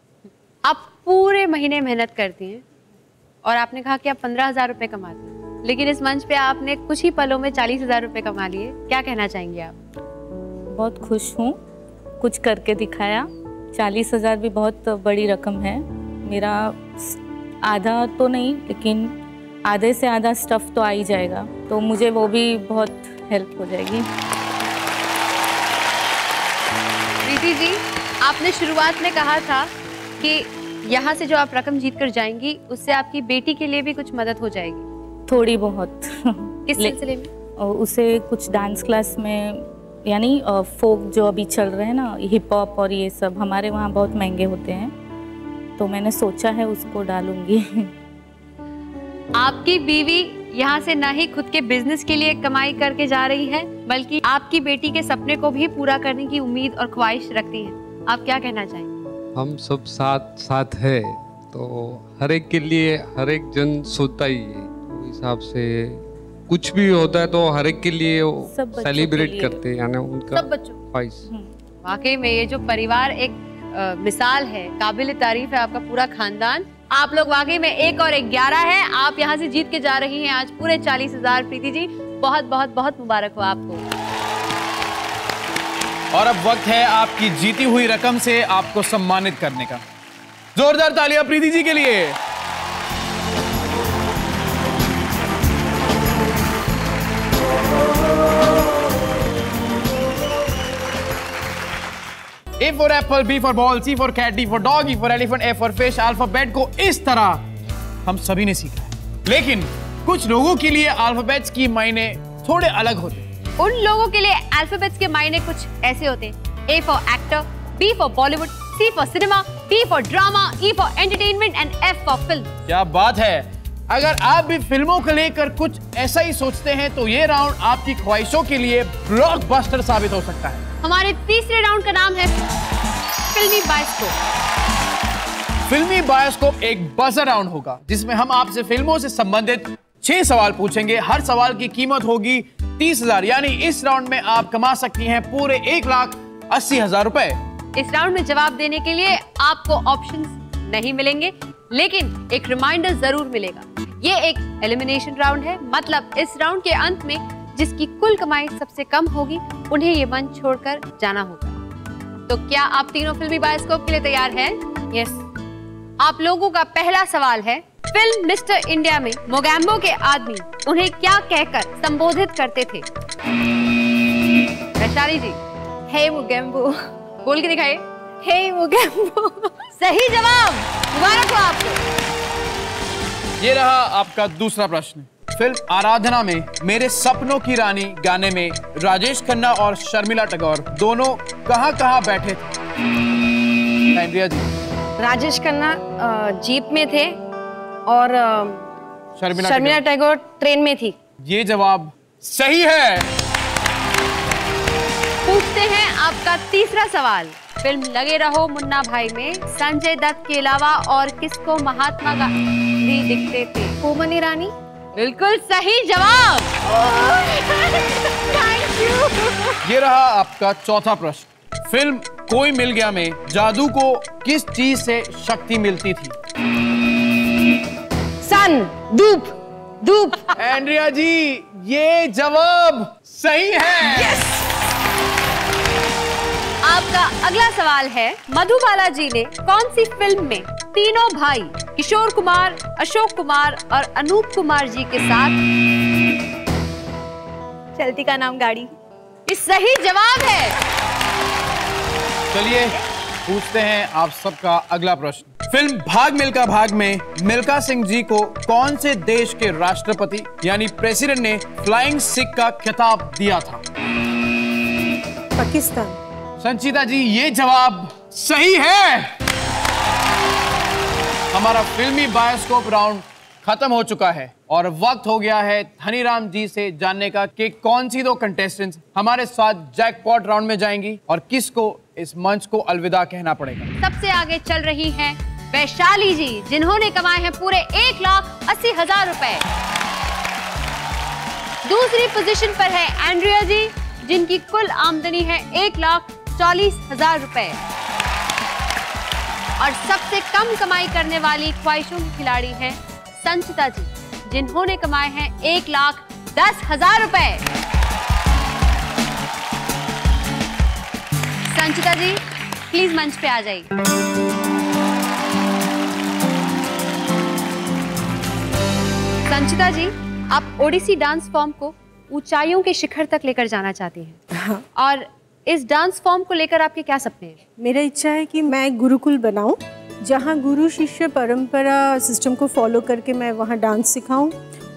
S1: आप पूरे महीने मेहनत करती हैं और आपने कहा कि आप 15,000 रुपए कमाती हैं, लेकिन इस मंच पे आपने कुछ ही पलों में 40,000 रुपए कमा लिए। क्या कहना चाहेंगे आप?
S6: बहुत खुश हूँ, कुछ करके दिखाया। 40,000 भी बहुत बड़ी रकम है। मेरा आधा तो नहीं, लेकिन आधे से आधा स्टफ तो आ ही जाएगा, तो मुझे वो भी बहुत हेल्प हो जाएगी।
S1: प्रीति जी, आपने शुरुआत में कहा था कि यहाँ से जो आप रकम जीत कर जाएंगी उससे आपकी बेटी के लिए भी कुछ मदद हो जाएगी।
S6: थोड़ी बहुत
S1: किस सिलसिले में?
S6: उसे कुछ डांस क्लास में, यानी फोक जो अभी चल रहे हैं ना, हिप हॉप और ये सब हमारे वहाँ बहुत महंगे होते हैं, तो मैंने सोचा है उसको डालूंगी।
S1: आपकी बीवी यहाँ से ना ही खुद के बिजनेस के लिए कमाई करके जा रही है, बल्कि आपकी बेटी के सपने को भी पूरा करने की उम्मीद और ख्वाहिश रखती है। आप क्या कहना चाहेंगे?
S10: हम सब साथ साथ है, तो हर एक के लिए हर एक जन सोता ही है, तो हिसाब से कुछ भी होता है तो हर एक के लिए सेलिब्रेट करते हैं, यानी उनका
S1: सब बच्चों
S10: ख्वाहिश।
S1: वाकई में ये जो परिवार एक मिसाल है, काबिल तारीफ है आपका पूरा खानदान। आप लोग वाकई में 1 और 11 है। आप यहाँ से जीत के जा रही हैं आज पूरे 40,000। प्रीति जी बहुत बहुत बहुत मुबारक हो आपको।
S2: और अब वक्त है आपकी जीती हुई रकम से आपको सम्मानित करने का। जोरदार तालियां प्रीति जी के लिए। A for apple, B for ball, C for cat, D for dog, E for elephant, F for fish, alphabet को इस तरह हम सभी ने सीखा है, लेकिन कुछ लोगों के लिए अल्फाबेट्स की मायने थोड़े अलग होते हैं।
S1: उन लोगों के लिए अल्फाबेट्स के मायने कुछ ऐसे होते हैं: A for actor, B for Bollywood, C for cinema, D for drama, E for entertainment and F for film।
S2: क्या बात है! अगर आप भी फिल्मों को लेकर कुछ ऐसा ही सोचते हैं तो ये राउंड आपकी ख्वाहिशों के लिए ब्लॉकबस्टर साबित हो सकता है।
S1: हमारे तीसरे राउंड का नाम है फिल्मी बायोस्कोप।
S2: फिल्मी बायोस्कोप एक बजर राउंड होगा जिसमें हम आपसे फिल्मों से संबंधित 6 सवाल पूछेंगे। हर सवाल की कीमत होगी 30,000, यानी इस राउंड में आप कमा सकती हैं पूरे 1,80,000 रुपए।
S1: इस राउंड में जवाब देने के लिए आपको ऑप्शंस नहीं मिलेंगे, लेकिन एक रिमाइंडर जरूर मिलेगा। ये एक एलिमिनेशन राउंड है, मतलब इस राउंड के अंत में जिसकी कुल कमाई सबसे कम होगी उन्हें ये मंच छोड़कर जाना होगा। तो क्या आप तीनों फिल्मी बायोस्कोप के लिए तैयार हैं?
S3: यस।
S1: आप लोगों का पहला सवाल है, फिल्म मिस्टर इंडिया में मोगैम्बो के आदमी उन्हें क्या कहकर संबोधित करते थे? वैशाली जी।
S7: हे मोगैम्बो।
S1: बोल के दिखाइए।
S7: हे मोगैम्बो।
S1: सही जवाब, मुबारक हो आपको।
S2: ये रहा आपका दूसरा प्रश्न। फिल्म आराधना में मेरे सपनों की रानी गाने में राजेश खन्ना और शर्मिला टैगोर दोनों कहाँ बैठे थे? एंड्रिया जी।
S3: राजेश खन्ना जीप में थे और शर्मिला टैगोर ट्रेन में थी।
S2: ये जवाब सही है।
S1: पूछते हैं आपका तीसरा सवाल। फिल्म लगे रहो मुन्ना भाई में संजय दत्त के अलावा और किसको महात्मा गांधी दिखते थे?
S7: कोमल ईरानी।
S1: बिल्कुल सही जवाब।
S7: Thank you.
S2: ये रहा आपका चौथा प्रश्न। फिल्म कोई मिल गया में जादू को किस चीज से शक्ति मिलती थी?
S3: सन, धूप।
S2: एंड्रिया जी, ये जवाब सही है।
S1: yes! आपका अगला सवाल है, मधुबाला जी ने कौन सी फिल्म में तीनों भाई किशोर कुमार, अशोक कुमार और अनूप कुमार जी के साथ?
S7: चलती का नाम गाड़ी।
S1: ये सही जवाब है।
S2: चलिए पूछते हैं आप सबका अगला प्रश्न। फिल्म भाग मिल्खा भाग में मिल्खा सिंह जी को कौन से देश के राष्ट्रपति यानी प्रेसिडेंट ने फ्लाइंग सिख का खिताब दिया था?
S8: पाकिस्तान।
S2: संचिता जी, ये जवाब सही है। हमारा फिल्मी बायोस्कोप राउंड खत्म हो चुका है और वक्त हो गया है धनीराम जी से जानने का कि कौन सी 2 कंटेस्टेंट्स हमारे साथ जैकपॉट राउंड में जाएंगी और किसको इस मंच को अलविदा कहना पड़ेगा।
S1: सबसे आगे चल रही हैं वैशाली जी, जिन्होंने कमाए हैं पूरे 1,80,000 रुपए। दूसरी पोजीशन पर है एंड्रिया जी, जिनकी कुल आमदनी है 1,40,000 रुपए। और सबसे कम कमाई करने वाली ख्वाहिशों की खिलाड़ी हैं संचिता जी, जिन्होंने कमाए हैं 1,10,000 रुपए। संचिता जी प्लीज मंच पे आ जाइए। संचिता जी, आप ओडिसी डांस फॉर्म को ऊंचाइयों के शिखर तक लेकर जाना चाहती हैं।
S8: हाँ।
S1: और इस डांस फॉर्म को लेकर आपके क्या सपने हैं?
S8: मेरा इच्छा है कि मैं गुरुकुल बनाऊं, जहां गुरु शिष्य परंपरा सिस्टम को फॉलो करके मैं वहां डांस सिखाऊं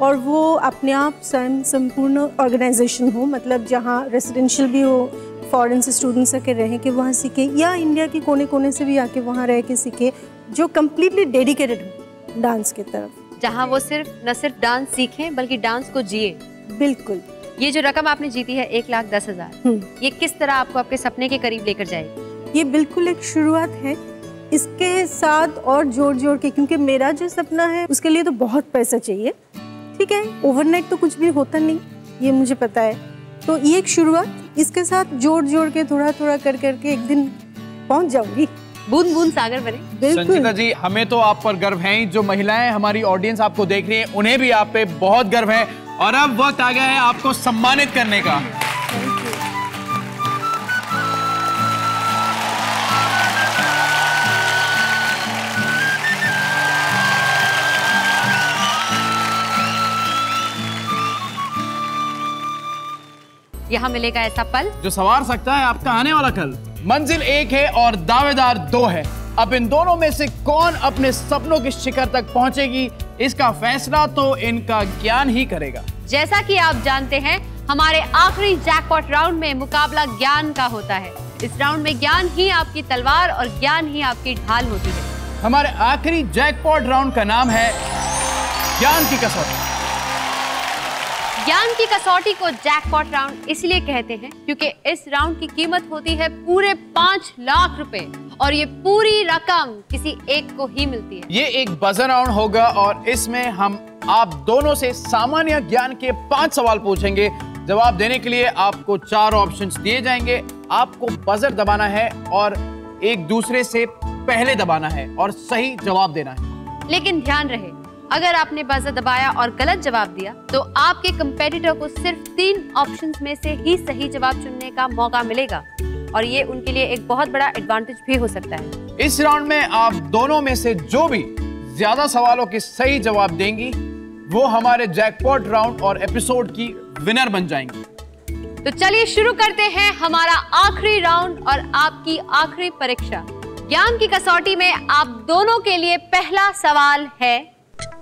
S8: और वो अपने आप स्वयं संपूर्ण ऑर्गेनाइजेशन हो, मतलब जहाँ रेसिडेंशियल भी हो, फॉरेन से स्टूडेंट्स आके रहें कि वहाँ सीखे, या इंडिया के कोने कोने से भी आके वहाँ रह के सीखे, जो कम्प्लीटली डेडिकेटेड हो डांस की तरफ,
S1: जहाँ वो न सिर्फ डांस सीखें बल्कि डांस को जिए।
S8: बिल्कुल।
S1: ये जो रकम आपने जीती है 1,10,000, ये किस तरह आपको आपके सपने के करीब लेकर जाएगी?
S8: ये बिल्कुल एक शुरुआत है, इसके साथ और जोड़ के, क्योंकि मेरा जो सपना है उसके लिए तो बहुत पैसा चाहिए, ठीक है, ओवरनाइट तो कुछ भी होता नहीं, ये मुझे पता है। तो ये एक शुरुआत, इसके साथ जोड़ के थोड़ा कर करके एक दिन पहुंच जाऊंगी,
S1: बूंद बूंद सागर बने।
S2: संचिता जी, हमें तो आप पर गर्व है ही, जो महिलाएं हमारी ऑडियंस आपको देख रही है उन्हें भी आप पे बहुत गर्व है, और अब वक्त आ गया है आपको सम्मानित करने का।
S1: यहाँ मिलेगा ऐसा पल
S2: जो संवार सकता है आपका आने वाला कल। मंजिल एक है और दावेदार दो है। अब इन दोनों में से कौन अपने सपनों की शिखर तक पहुंचेगी, इसका फैसला तो इनका ज्ञान ही करेगा।
S1: जैसा कि आप जानते हैं, हमारे आखिरी जैकपॉट राउंड में मुकाबला ज्ञान का होता है। इस राउंड में ज्ञान ही आपकी तलवार और ज्ञान ही आपकी ढाल होती है।
S2: हमारे आखिरी जैकपॉट राउंड का नाम है ज्ञान की कसौटी।
S1: ज्ञान की कसौटी को जैकपॉट राउंड इसलिए कहते हैं क्योंकि इस राउंड की कीमत होती है पूरे 5 लाख रुपए, और ये पूरी रकम किसी एक को ही मिलती है।
S2: ये एक बजर राउंड होगा और इसमें हम आप दोनों से सामान्य ज्ञान के 5 सवाल पूछेंगे। जवाब देने के लिए आपको 4 ऑप्शंस दिए जाएंगे। आपको बजर दबाना है और एक दूसरे से पहले दबाना है और सही जवाब देना है।
S1: लेकिन ध्यान रहे, अगर आपने बजर दबाया और गलत जवाब दिया तो आपके कंपेटिटर को सिर्फ 3 ऑप्शंस में से ही सही जवाब चुनने का मौका मिलेगा, और ये उनके लिए एक बहुत बड़ा एडवांटेज भी हो सकता है।
S2: इस राउंड में आप दोनों में से जो भी ज्यादा सवालों के सही जवाब देंगी वो हमारे जैकपॉट राउंड और एपिसोड की विनर बन जाएंगी।
S1: तो चलिए शुरू करते हैं हमारा आखिरी राउंड और आपकी आखिरी परीक्षा। ज्ञान की कसौटी में आप दोनों के लिए पहला सवाल है,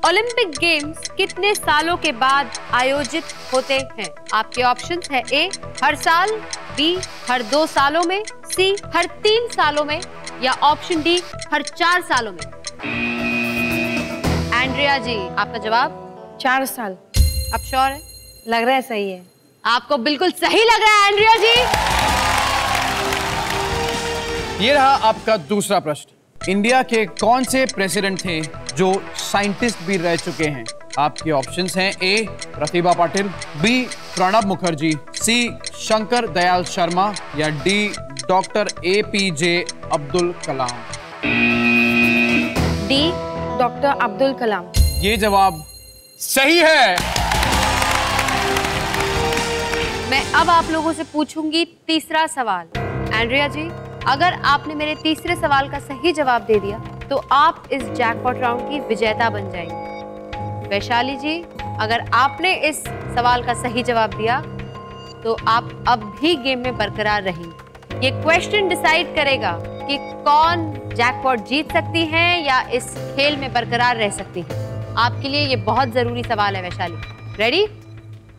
S1: ओलंपिक गेम्स कितने सालों के बाद आयोजित होते हैं? आपके ऑप्शंस है ए हर साल, बी हर 2 सालों में, सी हर 3 सालों में, या ऑप्शन डी हर 4 सालों में। एंड्रिया जी, आपका जवाब?
S3: 4 साल।
S1: आप श्योर है?
S3: लग रहा है सही है।
S1: आपको बिल्कुल सही लग रहा है एंड्रिया जी।
S2: ये रहा आपका दूसरा प्रश्न। इंडिया के कौन से प्रेसिडेंट थे जो साइंटिस्ट भी रह चुके हैं? आपके ऑप्शंस हैं ए प्रतिभा पाटिल, बी प्रणब मुखर्जी, सी शंकर दयाल शर्मा, या D doctor APJ Abdul Kalam.
S3: D doctor Abdul Kalam.
S2: ये जवाब सही है।
S1: मैं अब आप लोगों से पूछूंगी तीसरा सवाल। एंड्रिया जी, अगर आपने मेरे तीसरे सवाल का सही जवाब दे दिया तो आप इस जैकपॉट राउंड की विजेता बन जाएंगी। वैशाली जी, अगर आपने इस सवाल का सही जवाब दिया तो आप अब भी गेम में बरकरार रहेंगे। ये क्वेश्चन डिसाइड करेगा कि कौन जैकपॉट जीत सकती हैं या इस खेल में बरकरार रह सकती हैं। आपके लिए ये बहुत जरूरी सवाल है वैशाली। रेडी?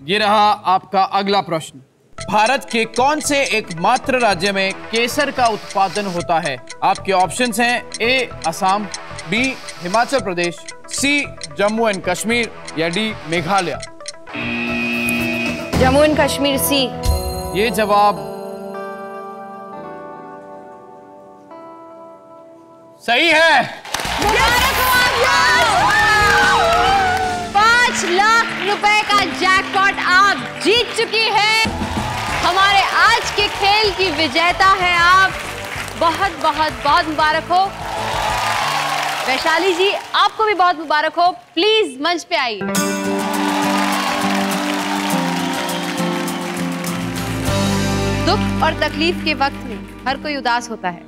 S2: ये रहा आपका अगला प्रश्न। भारत के कौन से एकमात्र राज्य में केसर का उत्पादन होता है? आपके ऑप्शंस हैं A Assam, B Himachal Pradesh, C Jammu and Kashmir, या D Meghalaya.
S3: Jammu and Kashmir, C.
S2: ये जवाब सही है।
S1: 5 लाख रुपए का जैकपॉट आप जीत चुकी हैं। हमारे आज के खेल की विजेता है आप। बहुत बहुत बहुत मुबारक हो। वैशाली जी, आपको भी बहुत मुबारक हो। प्लीज मंच पे आइए। दुख और तकलीफ के वक्त में हर कोई उदास होता है,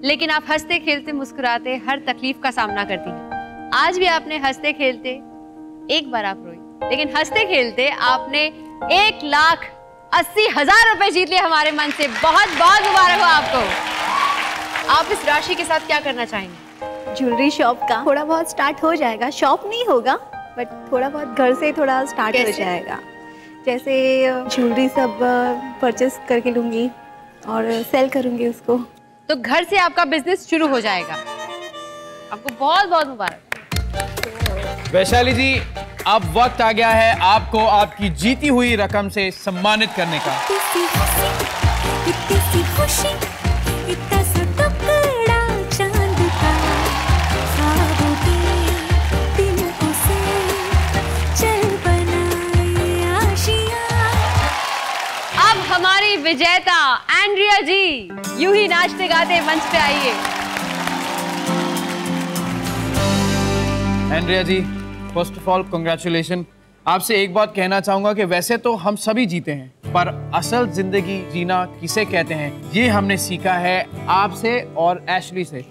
S1: लेकिन आप हंसते खेलते मुस्कुराते हर तकलीफ का सामना करती हैं। आज भी आपने हंसते खेलते, एक बार आप रोई, लेकिन हंसते खेलते आपने 1,80,000 रुपए जीत लिए हमारे मन से। बहुत बहुत मुबारक हो आपको। आप इस राशि के साथ क्या करना चाहेंगे?
S7: ज्वेलरी शॉप का थोड़ा बहुत स्टार्ट हो जाएगा। शॉप नहीं होगा बट थोड़ा बहुत घर से थोड़ा स्टार्ट हो जाएगा। जैसे ज्वेलरी सब परचेस करके लूँगी और सेल करूँगी उसको।
S1: तो घर से आपका बिजनेस शुरू हो जाएगा। आपको बहुत बहुत मुबारक।
S2: वैशाली जी, अब वक्त आ गया है आपको आपकी जीती हुई रकम से सम्मानित करने का।
S1: अब हमारी विजेता एंड्रिया जी यूं ही नाचते गाते मंच पे आइए।
S2: Andrea ji, first of all congratulation. आपसे एक बात कहना चाहूंगा कि वैसे तो हम सभी जीते हैं, पर असल जिंदगी जीना किसे कहते हैं ये हमने सीखा है आपसे और एशली से।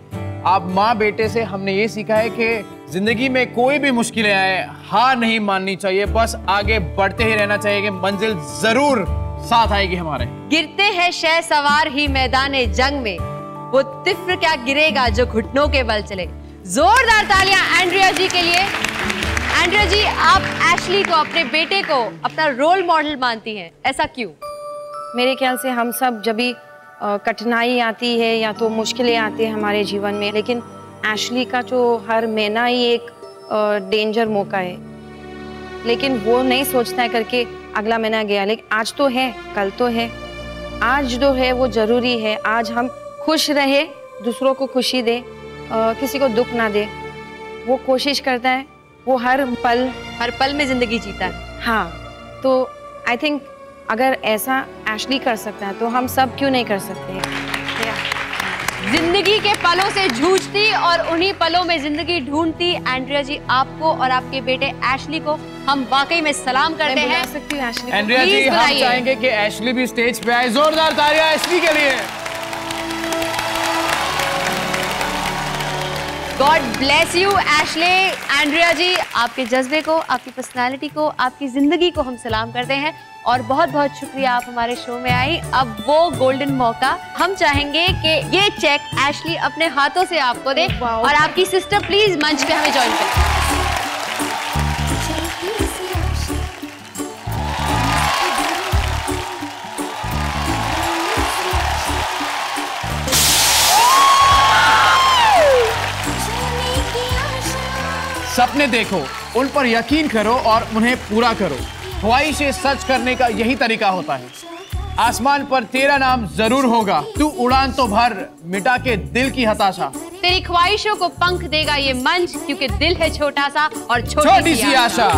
S2: आप माँ बेटे से हमने ये सीखा है कि जिंदगी में कोई भी मुश्किलें आए हार नहीं माननी चाहिए, बस आगे बढ़ते ही रहना चाहिए कि मंजिल जरूर साथ आएगी हमारे।
S1: गिरते हैं शह सवार ही मैदाने जंग में, वो तिफ्र क्या गिरेगा जो घुटनों के बल चले। जोरदार तालियां एंड्रिया जी के लिए। एंड्रिया जी, आप एशली को, अपने बेटे को अपना रोल मॉडल मानती हैं, ऐसा क्यों?
S3: मेरे ख्याल से हम सब जब भी कठिनाई आती है या तो मुश्किलें आती है हमारे जीवन में, लेकिन एशली का जो हर महीना ही एक डेंजर मौका है, लेकिन वो नहीं सोचता है करके अगला महीना गया, लेकिन आज तो है, कल तो है। आज जो है वो जरूरी है। आज हम खुश रहे, दूसरों को खुशी दे, किसी को दुख ना दे, वो कोशिश करता है। वो हर पल में जिंदगी जीता है। हाँ, तो आई थिंक अगर ऐसा एशली कर सकता है तो हम सब क्यों नहीं कर सकते हैं।
S1: जिंदगी के पलों से जूझती और उन्हीं पलों में जिंदगी ढूंढती एंड्रिया जी, आपको और आपके बेटे एशली को हम वाकई में सलाम करते हैं।
S2: एंड्रिया जी, हम चाहेंगे कि एशली भी स्टेज पे आए। जोरदार तालियां एशली के लिए।
S1: God bless you Ashley. Andrea ji, आपके जज्बे को, आपकी पर्सनालिटी को, आपकी जिंदगी को हम सलाम करते हैं और बहुत बहुत शुक्रिया आप हमारे शो में आई। अब वो गोल्डन मौका हम चाहेंगे कि ये चेक एशली अपने हाथों से आपको दे और आपकी सिस्टर प्लीज मंच पे हमें ज्वाइन करें।
S2: सपने देखो, उन पर यकीन करो और उन्हें पूरा करो। ख्वाहिशें सच करने का यही तरीका होता है। आसमान पर तेरा नाम जरूर होगा, तू उड़ान तो भर, मिटा के दिल की हताशा।
S1: तेरी ख्वाहिशों को पंख देगा ये मंच, क्योंकि दिल है छोटा सा और छोटी सी आशा।